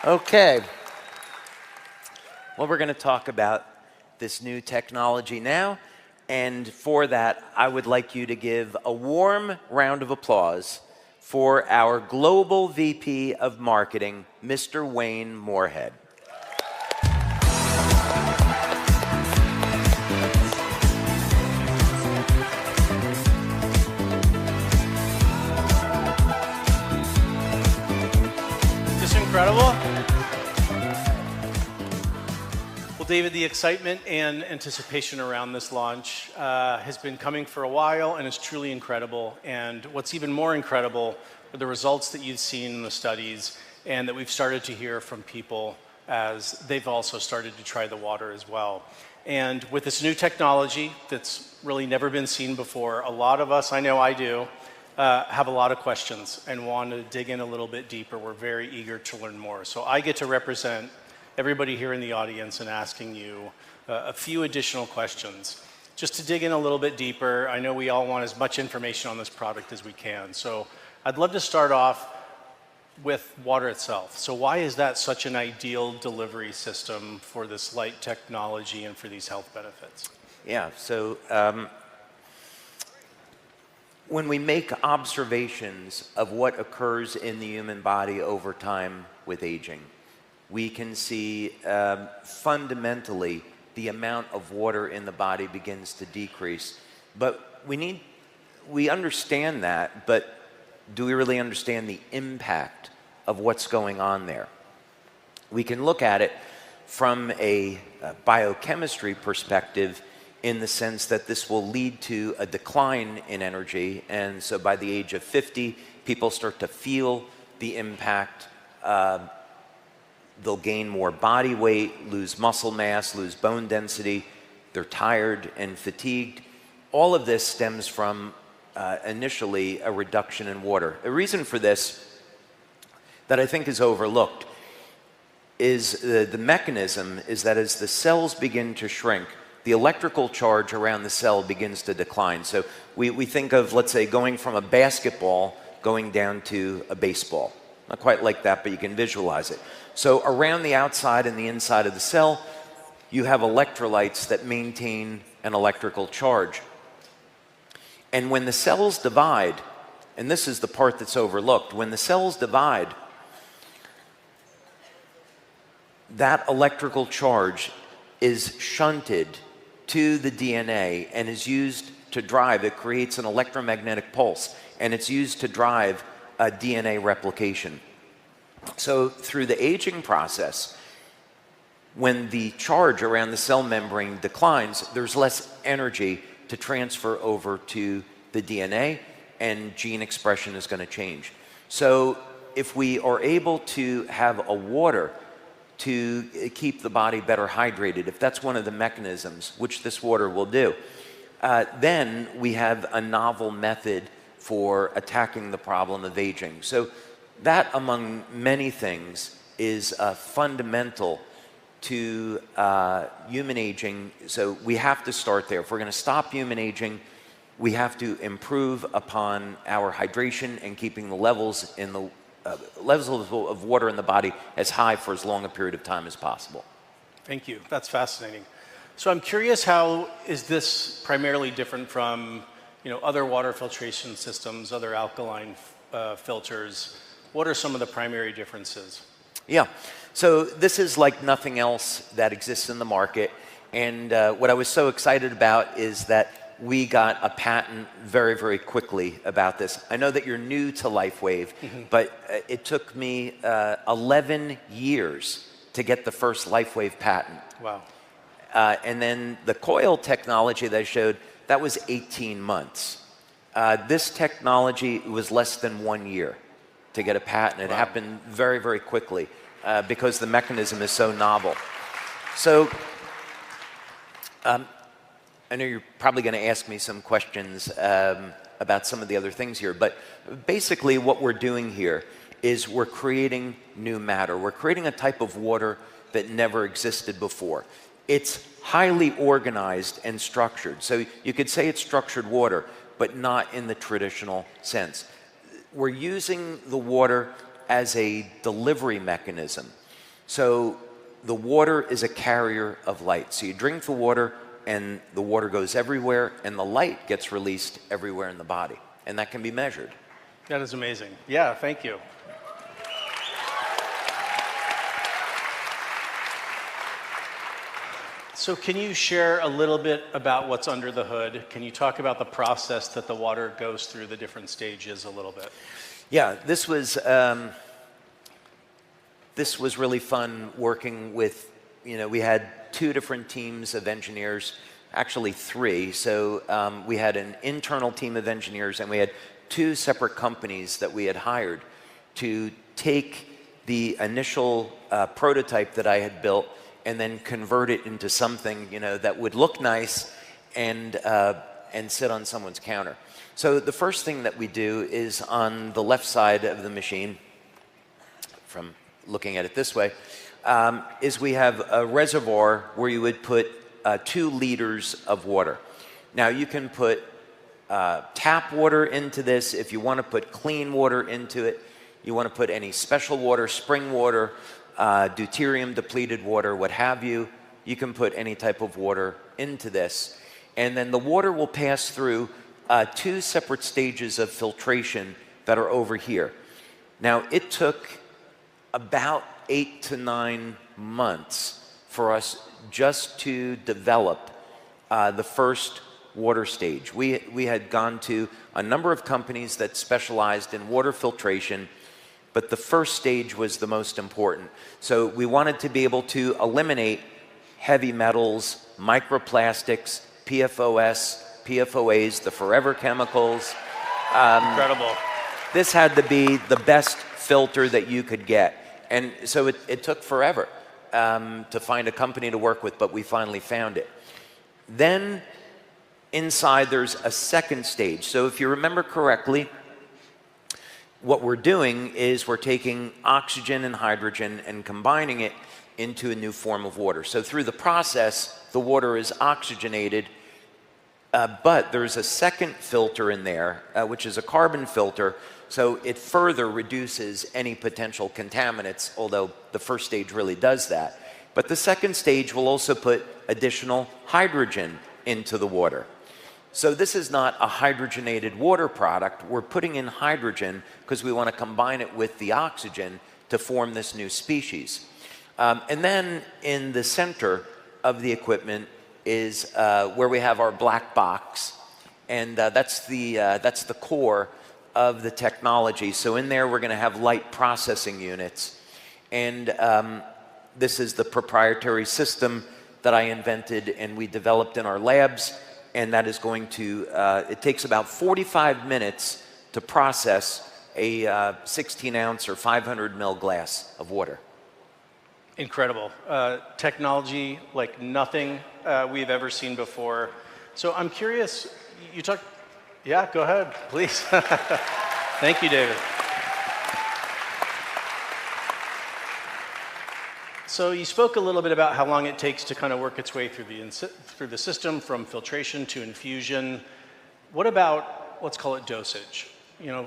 A: Okay. Well, we're going to talk about this new technology now. And for that, I would like you to give a warm round of applause for our Global VP of Marketing, Mr. Wayne Moorhead.
I: Is this incredible? Well, David, the excitement and anticipation around this launch has been coming for a while, and it's truly incredible. And what's even more incredible are the results that you've seen in the studies and that we've started to hear from people as they've also started to try the water as well. And with this new technology that's really never been seen before, a lot of us, I know I do, have a lot of questions and want to dig in a little bit deeper. We're very eager to learn more. So I get to represent everybody here in the audience and asking you a few additional questions. Just to dig in a little bit deeper, I know we all want as much information on this product as we can. So I'd love to start off with water itself. So why is that such an ideal delivery system for this light technology and for these health benefits?
A: Yeah, so when we make observations of what occurs in the human body over time with aging, we can see fundamentally the amount of water in the body begins to decrease. But we understand that, but do we really understand the impact of what's going on there? We can look at it from a biochemistry perspective in the sense that this will lead to a decline in energy. And so by the age of 50, people start to feel the impact. They'll gain more body weight, lose muscle mass, lose bone density. They're tired and fatigued. All of this stems from initially a reduction in water. The reason for this that I think is overlooked is the mechanism is that as the cells begin to shrink, the electrical charge around the cell begins to decline. So we think of, let's say, going from a basketball going down to a baseball. Not quite like that, but you can visualize it. So around the outside and the inside of the cell, you have electrolytes that maintain an electrical charge. And when the cells divide, and this is the part that's overlooked, when the cells divide, that electrical charge is shunted to the DNA and is used to drive, it creates an electromagnetic pulse, and it's used to drive DNA replication. So through the aging process, when the charge around the cell membrane declines, there's less energy to transfer over to the DNA, and gene expression is going to change. So if we are able to have a water to keep the body better hydrated, if that's one of the mechanisms, which this water will do, then we have a novel method for attacking the problem of aging. So that, among many things, is fundamental to human aging. So we have to start there. If we're going to stop human aging, we have to improve upon our hydration and keeping the levels of water in the body as high for as long a period of time as possible.
I: Thank you. That's fascinating. So I'm curious, how is this primarily different from other water filtration systems, other alkaline filters? What are some of the primary differences?
A: Yeah, so this is like nothing else that exists in the market. And what I was so excited about is that we got a patent very, very quickly about this. I know that you're new to Lifewave, but it took me 11 years to get the first Lifewave patent.
I: Wow.
A: And then the coil technology that I showed, that was 18 months. This technology was less than 1 year to get a patent. It happened very, very quickly because the mechanism is so novel. So I know you're probably going to ask me some questions about some of the other things here, but basically what we're doing here is we're creating new matter. We're creating a type of water that never existed before. It's highly organized and structured. So you could say it's structured water, but not in the traditional sense. We're using the water as a delivery mechanism. So the water is a carrier of light. So you drink the water, and the water goes everywhere, and the light gets released everywhere in the body. And that can be measured.
I: That is amazing. Yeah, thank you. So can you share a little bit about what's under the hood? Can you talk about the process that the water goes through, the different stages a little bit?
A: Yeah, this was really fun working with, we had 2 different teams of engineers, actually 3. So we had an internal team of engineers, and we had 2 separate companies that we had hired to take the initial prototype that I had built and then convert it into something, that would look nice and sit on someone's counter. So the first thing that we do is on the left side of the machine, from looking at it this way, is we have a reservoir where you would put 2 liters of water. Now you can put tap water into this. If you want to put clean water into it, you want to put any special water, spring water, deuterium depleted water, what have you, you can put any type of water into this. And then the water will pass through 2 separate stages of filtration that are over here. Now, it took about 8 to 9 months for us just to develop the first water stage. We had gone to a number of companies that specialized in water filtration, but the first stage was the most important. So we wanted to be able to eliminate heavy metals, microplastics, PFOS, PFOAs, the forever chemicals.
I: Incredible.
A: This had to be the best filter that you could get. And so it took forever to find a company to work with, but we finally found it. Then inside there's a second stage. So if you remember correctly, what we're doing is we're taking oxygen and hydrogen and combining it into a new form of water. So through the process, the water is oxygenated, but there's a second filter in there, which is a carbon filter, so it further reduces any potential contaminants, although the first stage really does that. But the second stage will also put additional hydrogen into the water. So this is not a hydrogenated water product. We're putting in hydrogen because we want to combine it with the oxygen to form this new species. And then in the center of the equipment is where we have our black box, and that's the core of the technology. So in there we're going to have light processing units, and this is the proprietary system that I invented and we developed in our labs, and that is going to, it takes about 45 minutes to process a 16-ounce or 500 ml glass of water.
I: Incredible. Technology like nothing we've ever seen before. So I'm curious, you talked, yeah, go ahead, please. Thank you, David. So you spoke a little bit about how long it takes to kind of work its way through the system, from filtration to infusion. What about, let's call it dosage?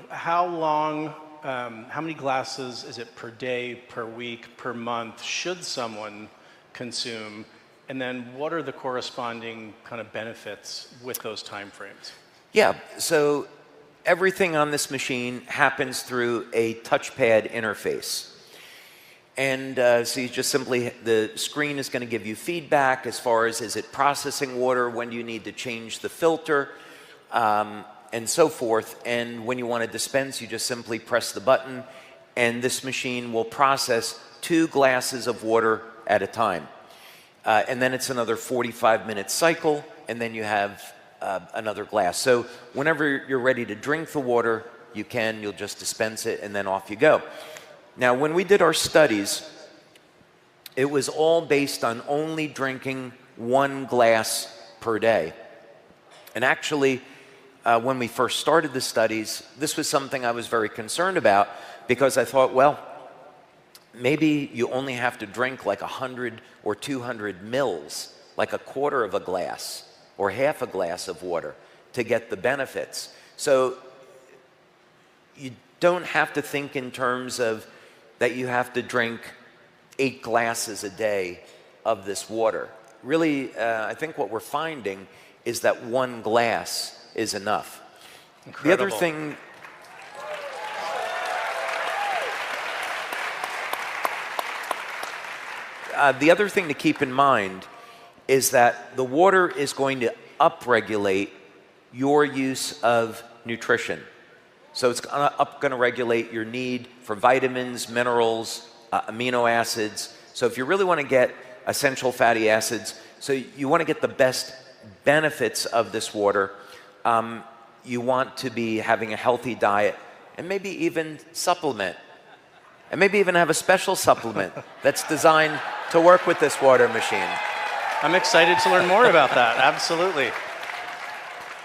I: How long, how many glasses is it per day, per week, per month should someone consume? And then what are the corresponding kind of benefits with those time frames?
A: Yeah, so everything on this machine happens through a touchpad interface. And so you just simply, the screen is going to give you feedback as far as, is it processing water, when do you need to change the filter, and so forth. And when you want to dispense, you just simply press the button, and this machine will process 2 glasses of water at a time. And then it's another 45-minute cycle, and then you have another glass. So whenever you're ready to drink the water, you'll just dispense it, and then off you go. Now, when we did our studies, it was all based on only drinking 1 glass per day. And actually, when we first started the studies, this was something I was very concerned about, because I thought, well, maybe you only have to drink like 100 or 200 mils, like a quarter of a glass or half a glass of water to get the benefits. So you don't have to think in terms of that you have to drink 8 glasses a day of this water. Really, I think what we're finding is that 1 glass is enough.
I: Incredible.
A: The other thing, to keep in mind is that the water is going to upregulate your use of nutrition. So it's going to regulate your need for vitamins, minerals, amino acids. So if you really want to get essential fatty acids, so you want to get the best benefits of this water, you want to be having a healthy diet and maybe even supplement. And maybe even have a special supplement that's designed to work with this water machine.
I: I'm excited to learn more about that, absolutely.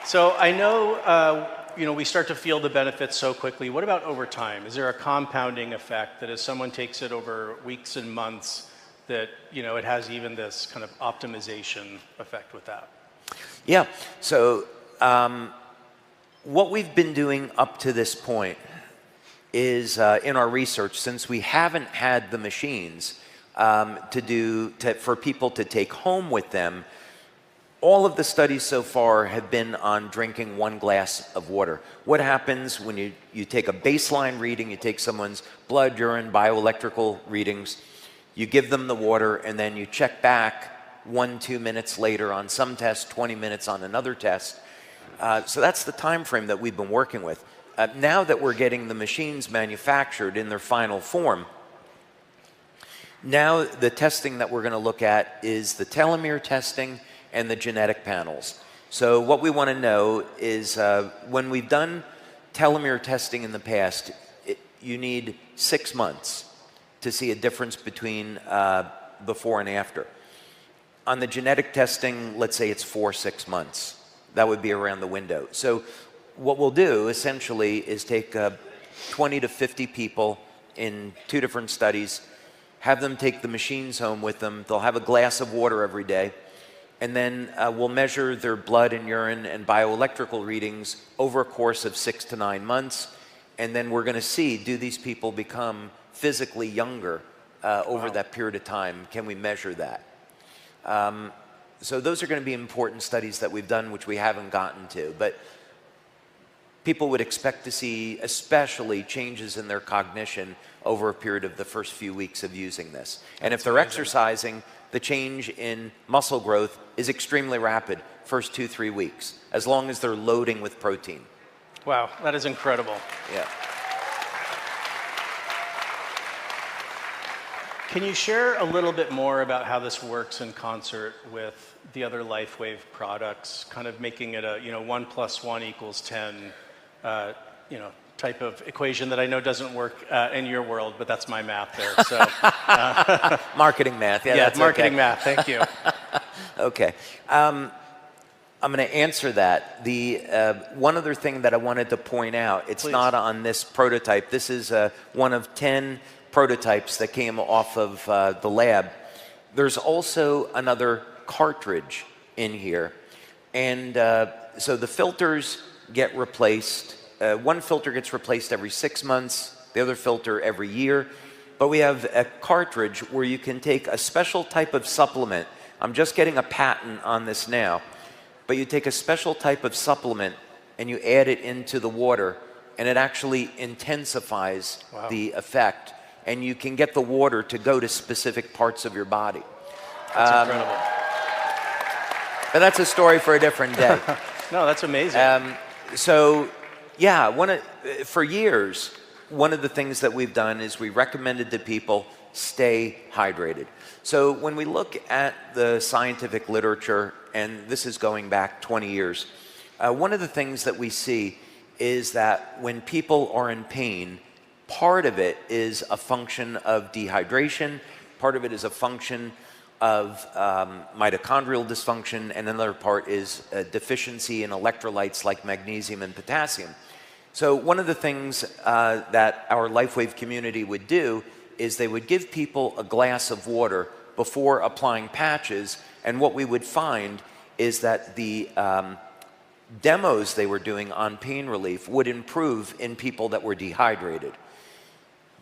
I: So I know, we start to feel the benefits so quickly. What about over time? Is there a compounding effect that as someone takes it over weeks and months, that it has even this kind of optimization effect with that?
A: Yeah, so what we've been doing up to this point is in our research, since we haven't had the machines for people to take home with them, all of the studies so far have been on drinking 1 glass of water. What happens when you take a baseline reading, you take someone's blood, urine, bioelectrical readings, you give them the water, and then you check back 1-2 minutes later on some test, 20 minutes on another test. So that's the time frame that we've been working with. Now that we're getting the machines manufactured in their final form, now the testing that we're going to look at is the telomere testing and the genetic panels. So what we want to know is when we've done telomere testing in the past, you need 6 months to see a difference between before and after. On the genetic testing, let's say it's 4-6 months. That would be around the window. So what we'll do essentially is take 20 to 50 people in 2 different studies, have them take the machines home with them. They'll have a glass of water every day. And then we'll measure their blood and urine and bioelectrical readings over a course of 6 to 9 months. And then we're going to see, do these people become physically younger over that period of time? Can we measure that? So those are going to be important studies that we've done, which we haven't gotten to. But people would expect to see especially changes in their cognition over a period of the first few weeks of using this. And if they're exercising, the change in muscle growth is extremely rapid, first 2-3 weeks, as long as they're loading with protein.
I: Wow, that is incredible.
A: Yeah.
I: Can you share a little bit more about how this works in concert with the other Lifewave products, kind of making it a 1 + 1 = 10, type of equation that I know doesn't work in your world, but that's my math there. So
A: marketing math, yeah,
I: that's marketing
A: okay.
I: math. Thank you.
A: Okay, I'm going to answer that. The one other thing that I wanted to point out, it's
I: Please.
A: Not on this prototype. This is one of 10 prototypes that came off of the lab. There's also another cartridge in here, and so the filters get replaced. One filter gets replaced every 6 months, the other filter every year. But we have a cartridge where you can take a special type of supplement. I'm just getting a patent on this now. But you take a special type of supplement and you add it into the water, and it actually intensifies the effect. And you can get the water to go to specific parts of your body.
I: That's incredible.
A: But that's a story for a different day.
I: No, that's amazing.
A: So, yeah, for years, one of the things that we've done is we recommended to people stay hydrated. So when we look at the scientific literature, and this is going back 20 years, one of the things that we see is that when people are in pain, part of it is a function of dehydration, part of it is a function of mitochondrial dysfunction, and another part is a deficiency in electrolytes like magnesium and potassium. So one of the things that our Lifewave community would do is they would give people a glass of water before applying patches, and what we would find is that the demos they were doing on pain relief would improve in people that were dehydrated.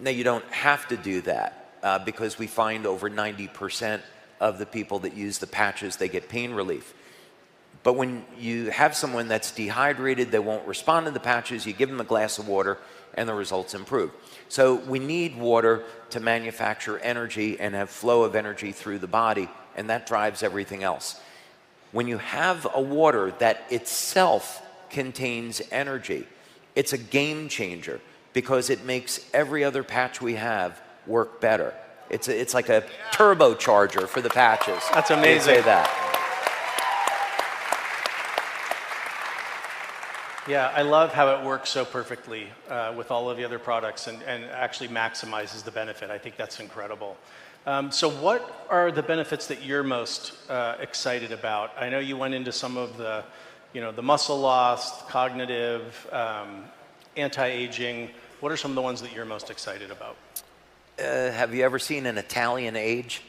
A: Now, you don't have to do that, because we find over 90% of the people that use the patches, they get pain relief. But when you have someone that's dehydrated, they won't respond to the patches, you give them a glass of water, and the results improve. So we need water to manufacture energy and have flow of energy through the body, and that drives everything else. When you have a water that itself contains energy, it's a game changer because it makes every other patch we have work better. It's like a turbocharger for the patches.
I: That's amazing.
A: You'd say that.
I: Yeah, I love how it works so perfectly with all of the other products and actually maximizes the benefit. I think that's incredible. So what are the benefits that you're most excited about? I know you went into some of the, the muscle loss, cognitive, anti-aging. What are some of the ones that you're most excited about?
A: Have you ever seen an Italian age?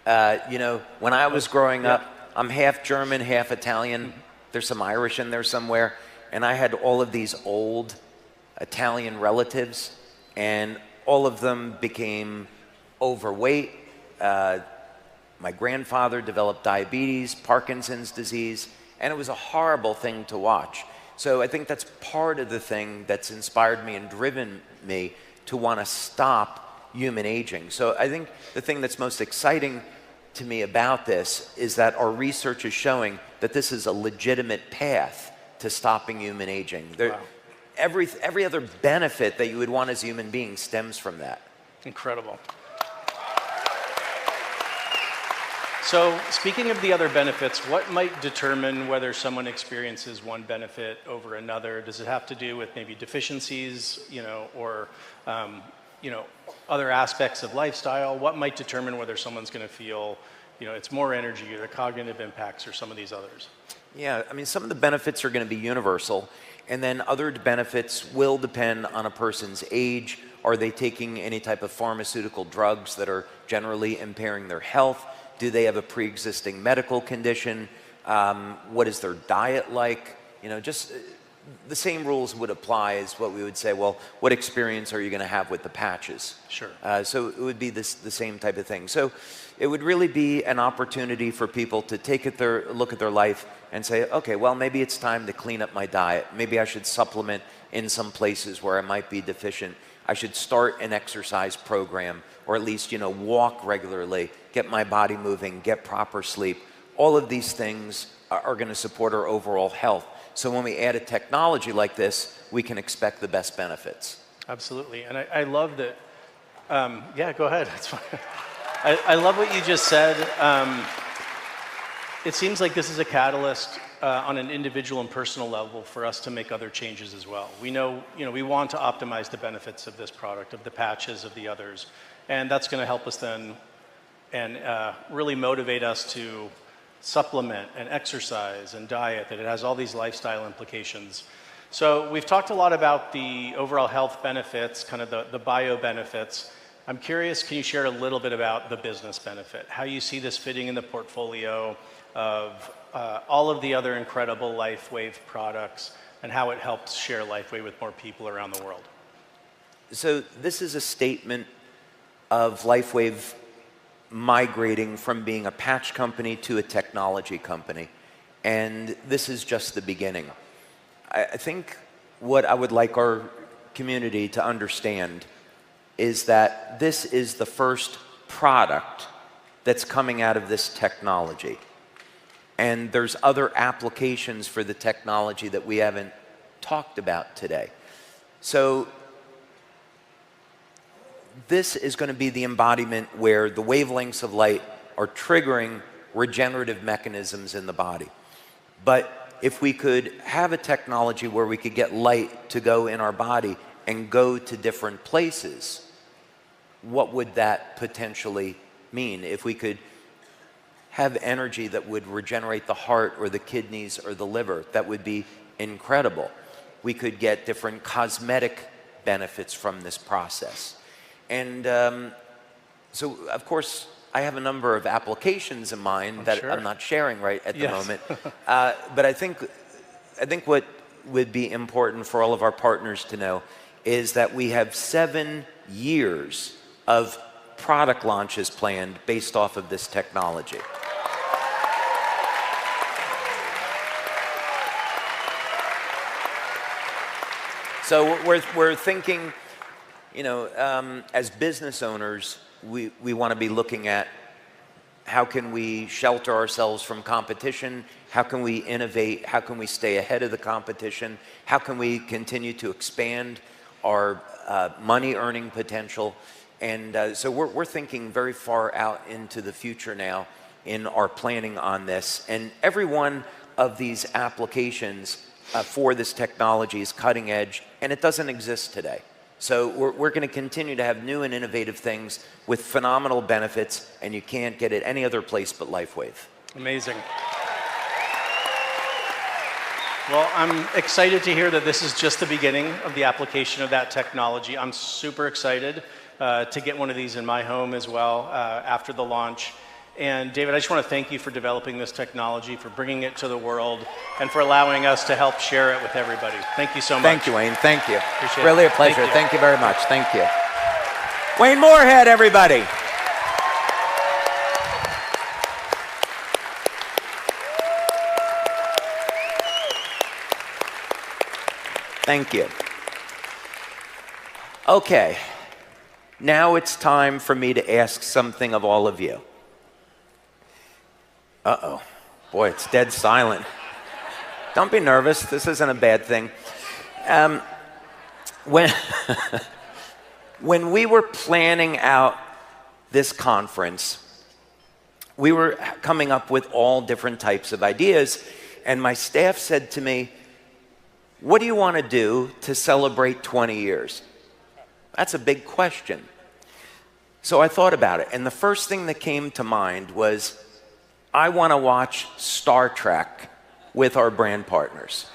A: When I was growing up, I'm half German, half Italian. There's some Irish in there somewhere. And I had all of these old Italian relatives, and all of them became overweight. My grandfather developed diabetes, Parkinson's disease, and it was a horrible thing to watch. So I think that's part of the thing that's inspired me and driven me to want to stop human aging. So I think the thing that's most exciting to me about this is that our research is showing that this is a legitimate path to stopping human aging.
I: Wow.
A: Every other benefit that you would want as a human being stems from that.
I: Incredible. So speaking of the other benefits, what might determine whether someone experiences one benefit over another? Does it have to do with maybe deficiencies, or other aspects of lifestyle? What might determine whether someone's going to feel, it's more energy or the cognitive impacts or some of these others?
A: Yeah, I mean, some of the benefits are going to be universal, and then other benefits will depend on a person's age. Are they taking any type of pharmaceutical drugs that are generally impairing their health? Do they have a pre-existing medical condition? What is their diet like? Just the same rules would apply as what we would say, well, what experience are you going to have with the patches?
I: Sure.
A: So it would be the same type of thing. So it would really be an opportunity for people to look at their life and say, okay, well, maybe it's time to clean up my diet. Maybe I should supplement in some places where I might be deficient. I should start an exercise program, or at least, walk regularly, get my body moving, get proper sleep. All of these things are going to support our overall health. So when we add a technology like this, we can expect the best benefits.
I: Absolutely. And I love that. Yeah, go ahead. That's fine. I love what you just said. It seems like this is a catalyst on an individual and personal level for us to make other changes as well. We know, we want to optimize the benefits of this product, of the patches, of the others. And that's going to help us then and really motivate us to supplement and exercise and diet, that it has all these lifestyle implications. So we've talked a lot about the overall health benefits, kind of the bio benefits. I'm curious, can you share a little bit about the business benefit? How you see this fitting in the portfolio of all of the other incredible Lifewave products, and how it helps share Lifewave with more people around the world?
A: So this is a statement of Lifewave migrating from being a patch company to a technology company. And this is just the beginning. I think what I would like our community to understand is that this is the first product that's coming out of this technology. And there's other applications for the technology that we haven't talked about today. So this is going to be the embodiment where the wavelengths of light are triggering regenerative mechanisms in the body. But if we could have a technology where we could get light to go in our body and go to different places, what would that potentially mean? If we could have energy that would regenerate the heart or the kidneys or the liver, that would be incredible. We could get different cosmetic benefits from this process. And so, of course, I have a number of applications in mind that I'm not sharing right at the moment. But I think what would be important for all of our partners to know is that we have 7 years of product launches planned based off of this technology. So we're thinking, you know, as business owners, we want to be looking at how can we shelter ourselves from competition? How can we innovate? How can we stay ahead of the competition? How can we continue to expand our money earning potential? And so we're thinking very far out into the future now in our planning on this. And every one of these applications for this technology is cutting edge, and it doesn't exist today. So we're going to continue to have new and innovative things with phenomenal benefits, and you can't get it any other place but Lifewave.
I: Amazing. Well, I'm excited to hear that this is just the beginning of the application of that technology. I'm super excited to get one of these in my home as well after the launch. And David, I just want to thank you for developing this technology, for bringing it to the world, and for allowing us to help share it with everybody. Thank you so much.
A: Thank you, Wayne. Thank you.
I: Appreciate
A: really
I: it.
A: a pleasure.
I: Thank you.
A: Thank you very much. Thank you. Wayne Moorhead, everybody. Thank you. Okay. Now it's time for me to ask something of all of you. Uh-oh. Boy, it's dead silent. Don't be nervous. This isn't a bad thing. When we were planning out this conference, we were coming up with all different types of ideas, and my staff said to me, what do you want to do to celebrate 20 years? That's a big question. So I thought about it, and the first thing that came to mind was, I want to watch Star Trek with our brand partners.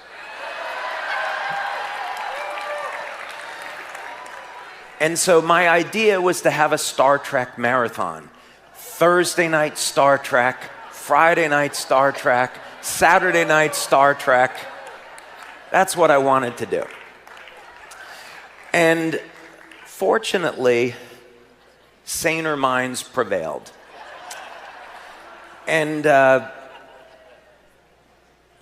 A: And so my idea was to have a Star Trek marathon. Thursday night Star Trek, Friday night Star Trek, Saturday night Star Trek. That's what I wanted to do. And fortunately, saner minds prevailed. And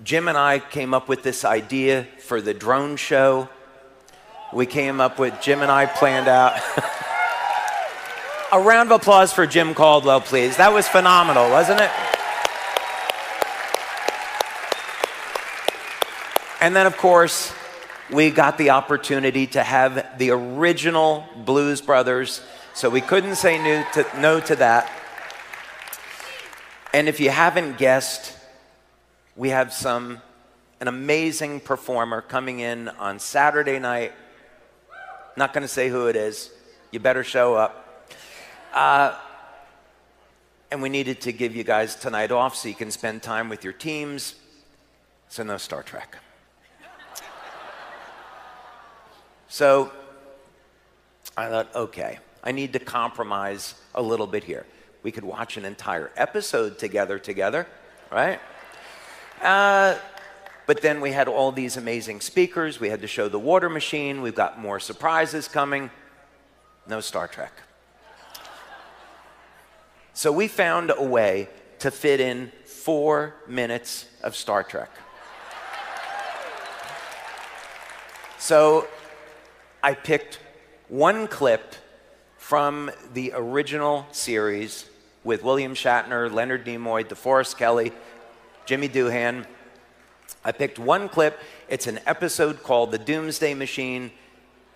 A: Jim and I came up with this idea for the drone show. Jim and I planned out. A round of applause for Jim Caldwell, please. That was phenomenal, wasn't it? And then, of course, we got the opportunity to have the original Blues Brothers, so we couldn't say no to that. And if you haven't guessed, we have an amazing performer coming in on Saturday night. Not going to say who it is. You better show up. And we needed to give you guys tonight off so you can spend time with your teams. So no Star Trek. So I thought, okay, I need to compromise a little bit here. We could watch an entire episode together, right? But then we had all these amazing speakers. We had to show the water machine. We've got more surprises coming. No Star Trek. So we found a way to fit in 4 minutes of Star Trek. So I picked one clip from the original series with William Shatner, Leonard Nimoy, DeForest Kelley, Jimmy Doohan. I picked one clip. It's an episode called The Doomsday Machine.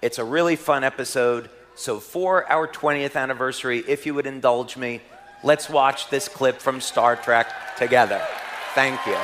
A: It's a really fun episode. So for our 20th anniversary, if you would indulge me, let's watch this clip from Star Trek together. Thank you.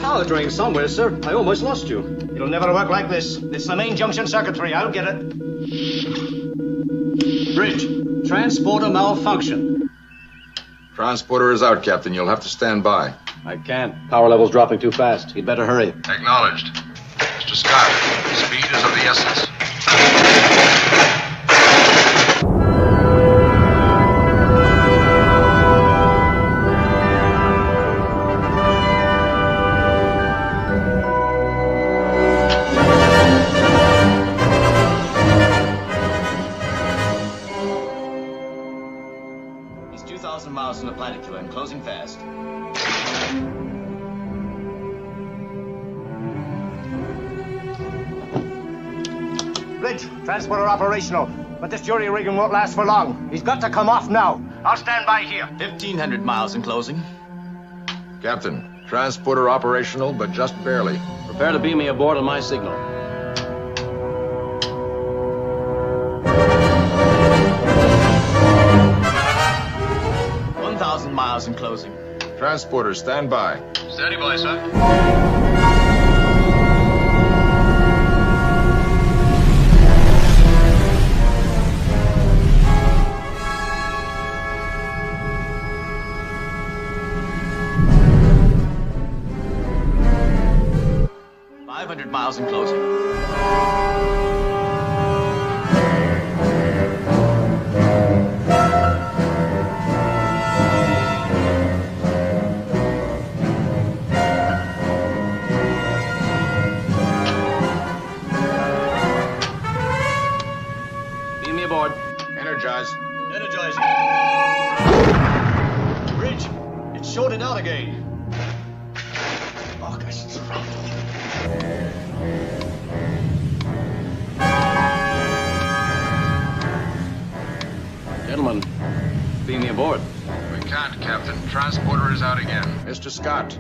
J: Power drain somewhere, sir. I almost lost you. It'll never work like this. It's the main junction circuitry. I'll get it. Bridge. Transporter malfunction.
K: Transporter is out, Captain. You'll have to stand by.
J: I can't. Power level's dropping too fast. You'd better hurry.
K: Acknowledged. Mr. Scott, speed is of the essence.
J: He's 2,000 miles from the planet, QM. Closing fast. Bridge, transporter operational. But this jury rigging won't last for long. He's got to come off now. I'll stand by here. 1,500 miles in closing.
K: Captain, transporter operational, but just barely.
J: Prepare to beam me aboard on my signal. Miles in closing.
K: Transporter, stand by.
J: Steady by, sir. Miles in closing. Beam me aboard.
K: Energize.
J: Energizing. Bridge, it showed it out again. August. Gentlemen, beam me aboard.
K: We can't, Captain. Transporter is out again. Mr. Scott,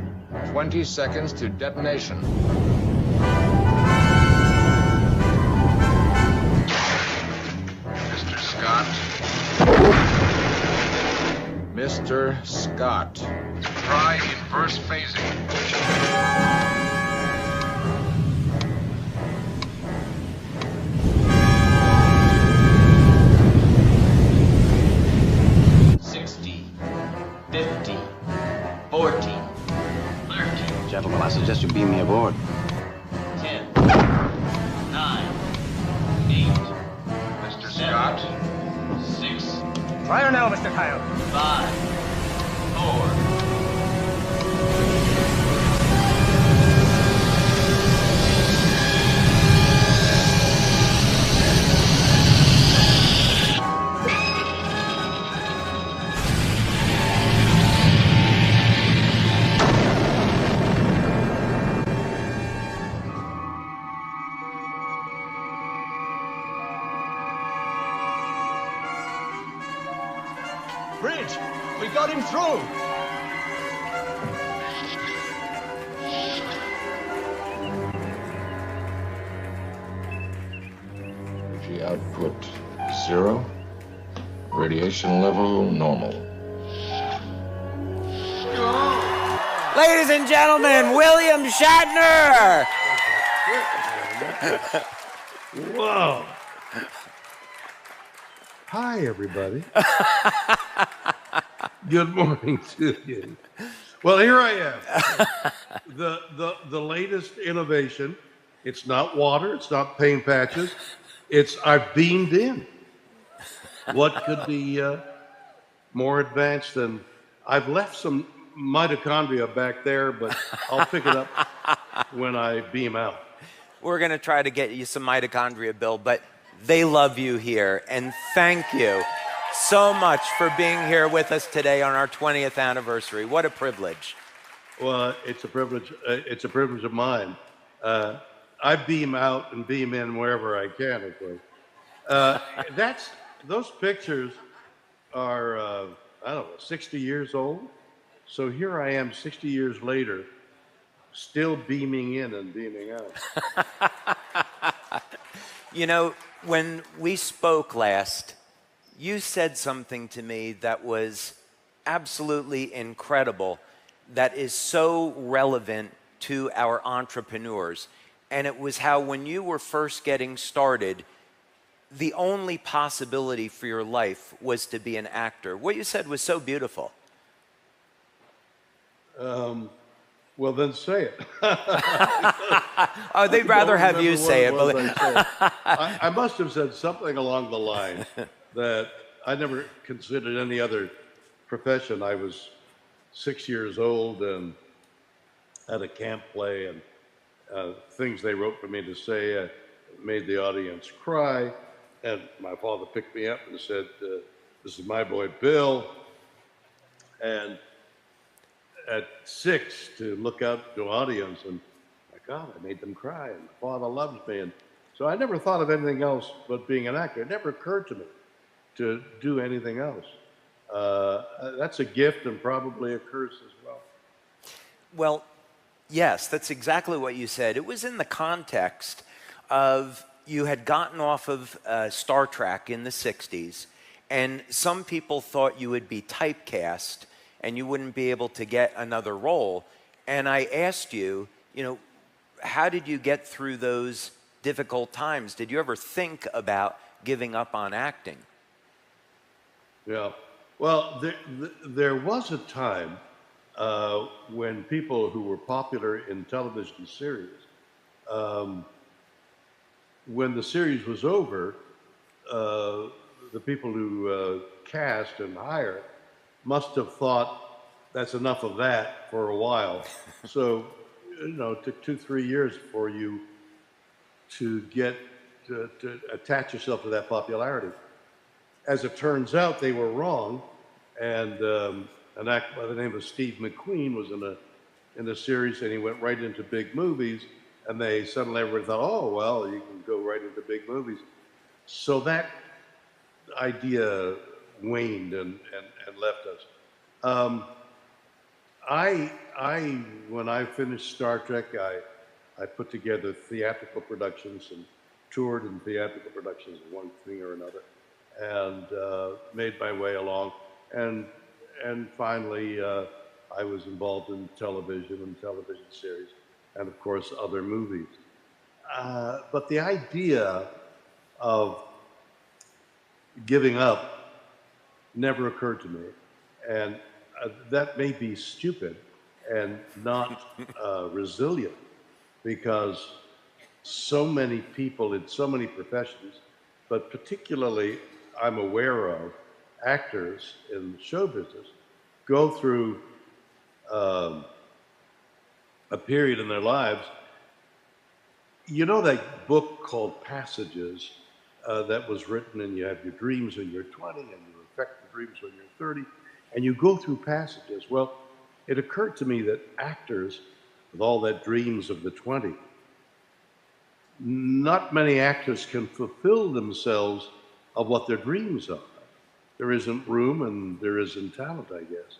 K: 20 seconds to detonation. Mr. Scott. Mr. Scott. Try inverse phasing.
J: Gentlemen, I suggest you beam me aboard. 10, 9, 8,
K: Mr. Scott.
J: 6. Fire now, Mr. Kyle. 5, 4. Bridge, we got him through.
K: Energy output 0. Radiation level normal.
A: Ladies and gentlemen, William Shatner!
F: Whoa. Hi, everybody. Good morning to you. Well, here I am. The latest innovation. It's not water. It's not paint patches. It's I've beamed in. What could be more advanced than I've left some mitochondria back there, but I'll pick it up when I beam out.
A: We're going to try to get you some mitochondria, Bill, but they love you here, and thank you so much for being here with us today on our 20th anniversary. What a privilege.
F: Well, it's a privilege. It's a privilege of mine. I beam out and beam in wherever I can, of course. Those pictures are, I don't know, 60 years old. So here I am 60 years later, still beaming in and beaming out.
A: You know, when we spoke last, you said something to me that was absolutely incredible, that is so relevant to our entrepreneurs. And it was how when you were first getting started, the only possibility for your life was to be an actor. What you said was so beautiful.
L: Well, then say it.
A: Oh, they'd rather have you say it.
L: I must have said something along the line that I never considered any other profession. I was 6 years old and at a camp play, and things they wrote for me to say made the audience cry. And my father picked me up and said, "This is my boy Bill." And at 6, to look out to the audience, and my God, I made them cry, and my father loves me. And so I never thought of anything else but being an actor. It never occurred to me to do anything else. That's a gift and probably a curse as well.
A: Well, yes, that's exactly what you said. It was in the context of you had gotten off of Star Trek in the 60s, and some people thought you would be typecast and you wouldn't be able to get another role. And I asked you, how did you get through those difficult times? Did you ever think about giving up on acting?
L: Yeah. Well, there was a time when people who were popular in television series, when the series was over, the people who cast and hire must have thought that's enough of that for a while. So, it took 2-3 years for you to get to attach yourself to that popularity. As it turns out, they were wrong, and an actor by the name of Steve McQueen was in a series, and he went right into big movies, and they suddenly everybody thought, oh, well, you can go right into big movies. So that idea waned and left us. When I finished Star Trek, I put together theatrical productions and toured in theatrical productions of one thing or another, and made my way along. And finally, I was involved in television and television series, and of course, other movies. But the idea of giving up never occurred to me. And that may be stupid and not resilient, because so many people in so many professions, but particularly I'm aware of actors in show business, go through a period in their lives. You know that book called Passages that was written, and you have your dreams when you're 20 and you affect the dreams when you're 30, and you go through passages. Well, it occurred to me that actors, with all that dreams of the 20, not many actors can fulfill themselves of what their dreams are. There isn't room and there isn't talent, I guess.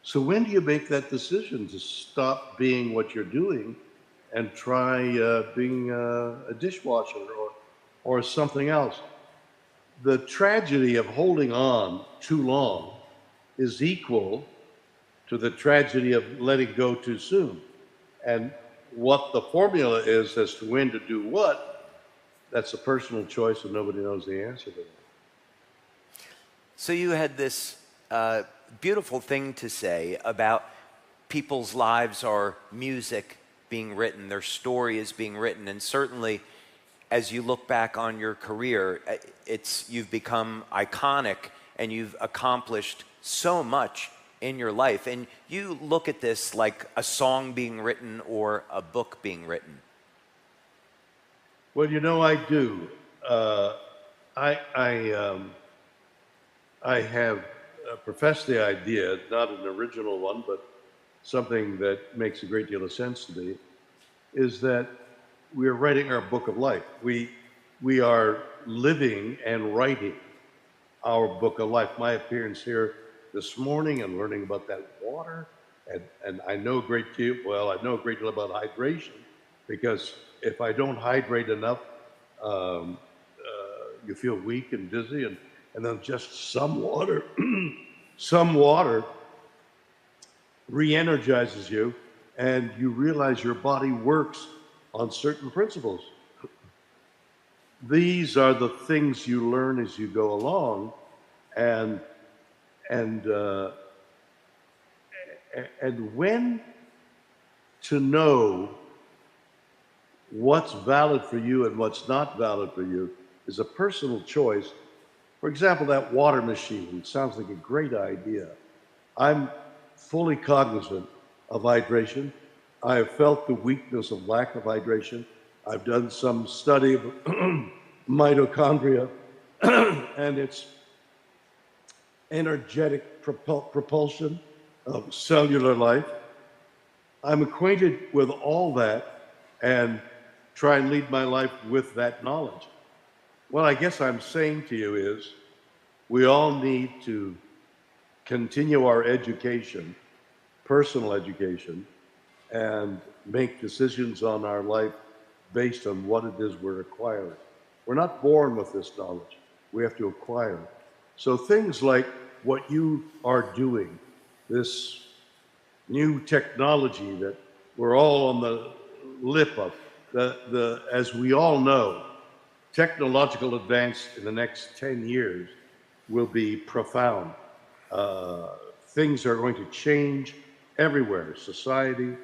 L: So when do you make that decision to stop being what you're doing and try being a dishwasher or something else? The tragedy of holding on too long is equal to the tragedy of letting go too soon. And what the formula is as to when to do what, that's a personal choice, and nobody knows the answer to that.
A: So you had this beautiful thing to say about people's lives are music being written, their story is being written, and certainly as you look back on your career, you've become iconic and you've accomplished so much in your life. And you look at this like a song being written or a book being written.
L: Well, I do. I have professed the idea, not an original one, but something that makes a great deal of sense to me, is that we are writing our book of life. We are living and writing our book of life. My appearance here this morning and learning about that water, and I know a great deal about hydration, because if I don't hydrate enough, you feel weak and dizzy, and then just some water, some water re-energizes you, and you realize your body works on certain principles. These are the things you learn as you go along, and And when to know what's valid for you and what's not valid for you is a personal choice. For example, that water machine sounds like a great idea. I'm fully cognizant of hydration. I have felt the weakness of lack of hydration. I've done some study of mitochondria and its energetic propulsion of cellular life. I'm acquainted with all that and try and lead my life with that knowledge. What I guess I'm saying to you is we all need to continue our education, personal education, and make decisions on our life based on what it is we're acquiring. We're not born with this knowledge. We have to acquire it. So things like what you are doing, this new technology that we're all on the lip of, as we all know, technological advance in the next 10 years will be profound. Things are going to change everywhere. Society,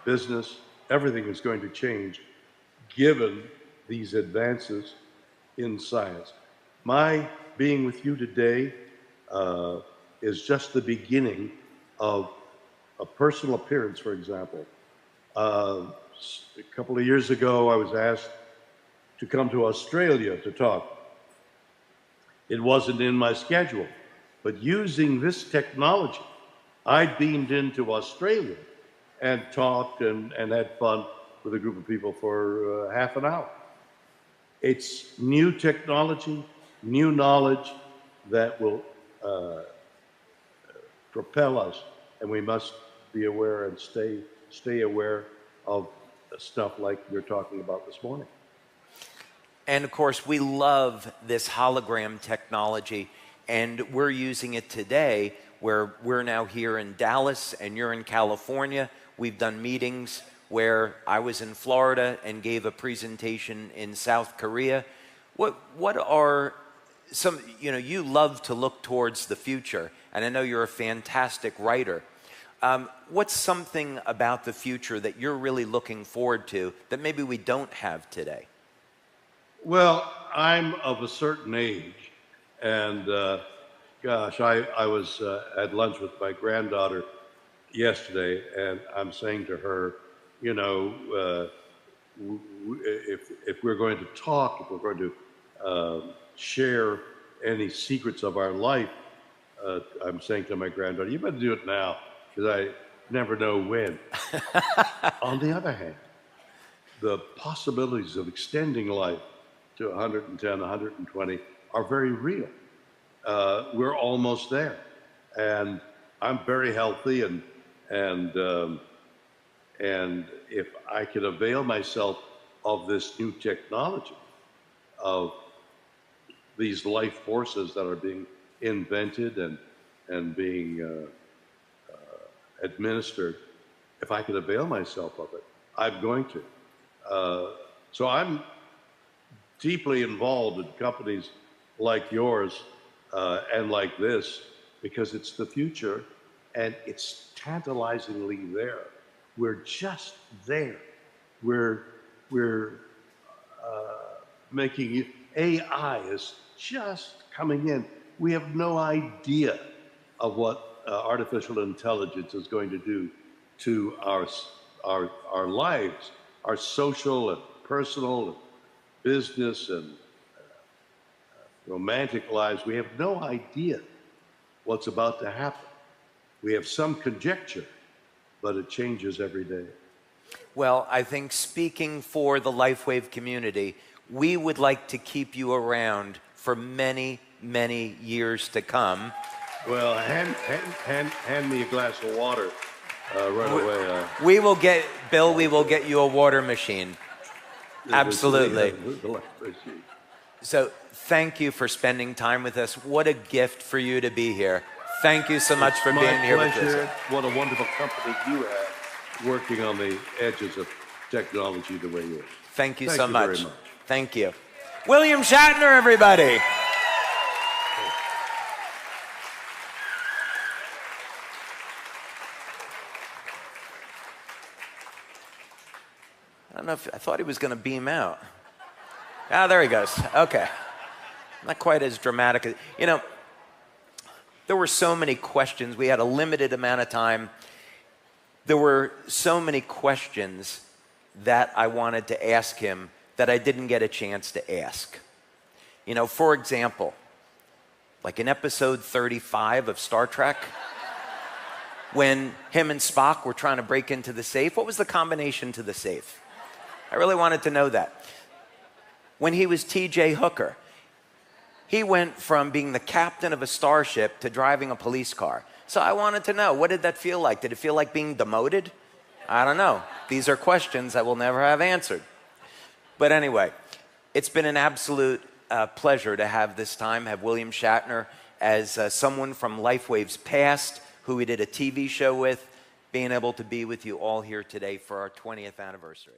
L: business, everything is going to change given these advances in science. My being with you today is just the beginning of a personal appearance, for example. A couple of years ago, I was asked to come to Australia to talk. It wasn't in my schedule, but using this technology, I beamed into Australia and talked and had fun with a group of people for half an hour. It's new technology, new knowledge that will propel us, and we must be aware and stay aware of stuff like you're talking about this morning.
A: And of course, we love this hologram technology, and we're using it today where we're now here in Dallas and you're in California. We've done meetings where I was in Florida and gave a presentation in South Korea. What are some, you love to look towards the future, and I know you're a fantastic writer. What's something about the future that you're really looking forward to that maybe we don't have today?
L: Well, I'm of a certain age, and gosh, I was at lunch with my granddaughter yesterday, and I'm saying to her, if we're going to talk, if we're going to share any secrets of our life, I'm saying to my granddaughter, you better do it now, because I never know when. On the other hand, the possibilities of extending life to 110, 120 are very real. We're almost there. And I'm very healthy, and if I could avail myself of this new technology, of these life forces that are being invented and being administered, if I could avail myself of it, I'm going to. So I'm deeply involved in companies like yours and like this, because it's the future and it's tantalizingly there. We're just there. We're making AI is just coming in. We have no idea of what artificial intelligence is going to do to our lives, our social and personal and business and romantic lives. We have no idea what's about to happen. We have some conjecture, but it changes every day.
A: Well, I think speaking for the Lifewave community, we would like to keep you around for many, many years to come.
L: Well, hand me a glass of water right away.
A: We will get, Bill, we will get you a water machine. Absolutely. So thank you for spending time with us. What a gift for you to be here. Thank you so much for being here with us.
L: What a wonderful company you have working on the edges of technology the way you are.
A: Thank you so much. Very much. Thank you. William Shatner, everybody. I don't know if, I thought he was going to beam out. Ah, there he goes. Okay. Not quite as dramatic as, you know, there were so many questions. We had a limited amount of time. There were so many questions that I wanted to ask him that I didn't get a chance to ask. You know, for example, like in episode 35 of Star Trek, when him and Spock were trying to break into the safe, what was the combination to the safe? I really wanted to know that. When he was T.J. Hooker, he went from being the captain of a starship to driving a police car. So I wanted to know, what did that feel like? Did it feel like being demoted? I don't know. These are questions I will never have answered. But anyway, it's been an absolute pleasure to have this time, have William Shatner as someone from Lifewave's past, who we did a TV show with, being able to be with you all here today for our 20th anniversary.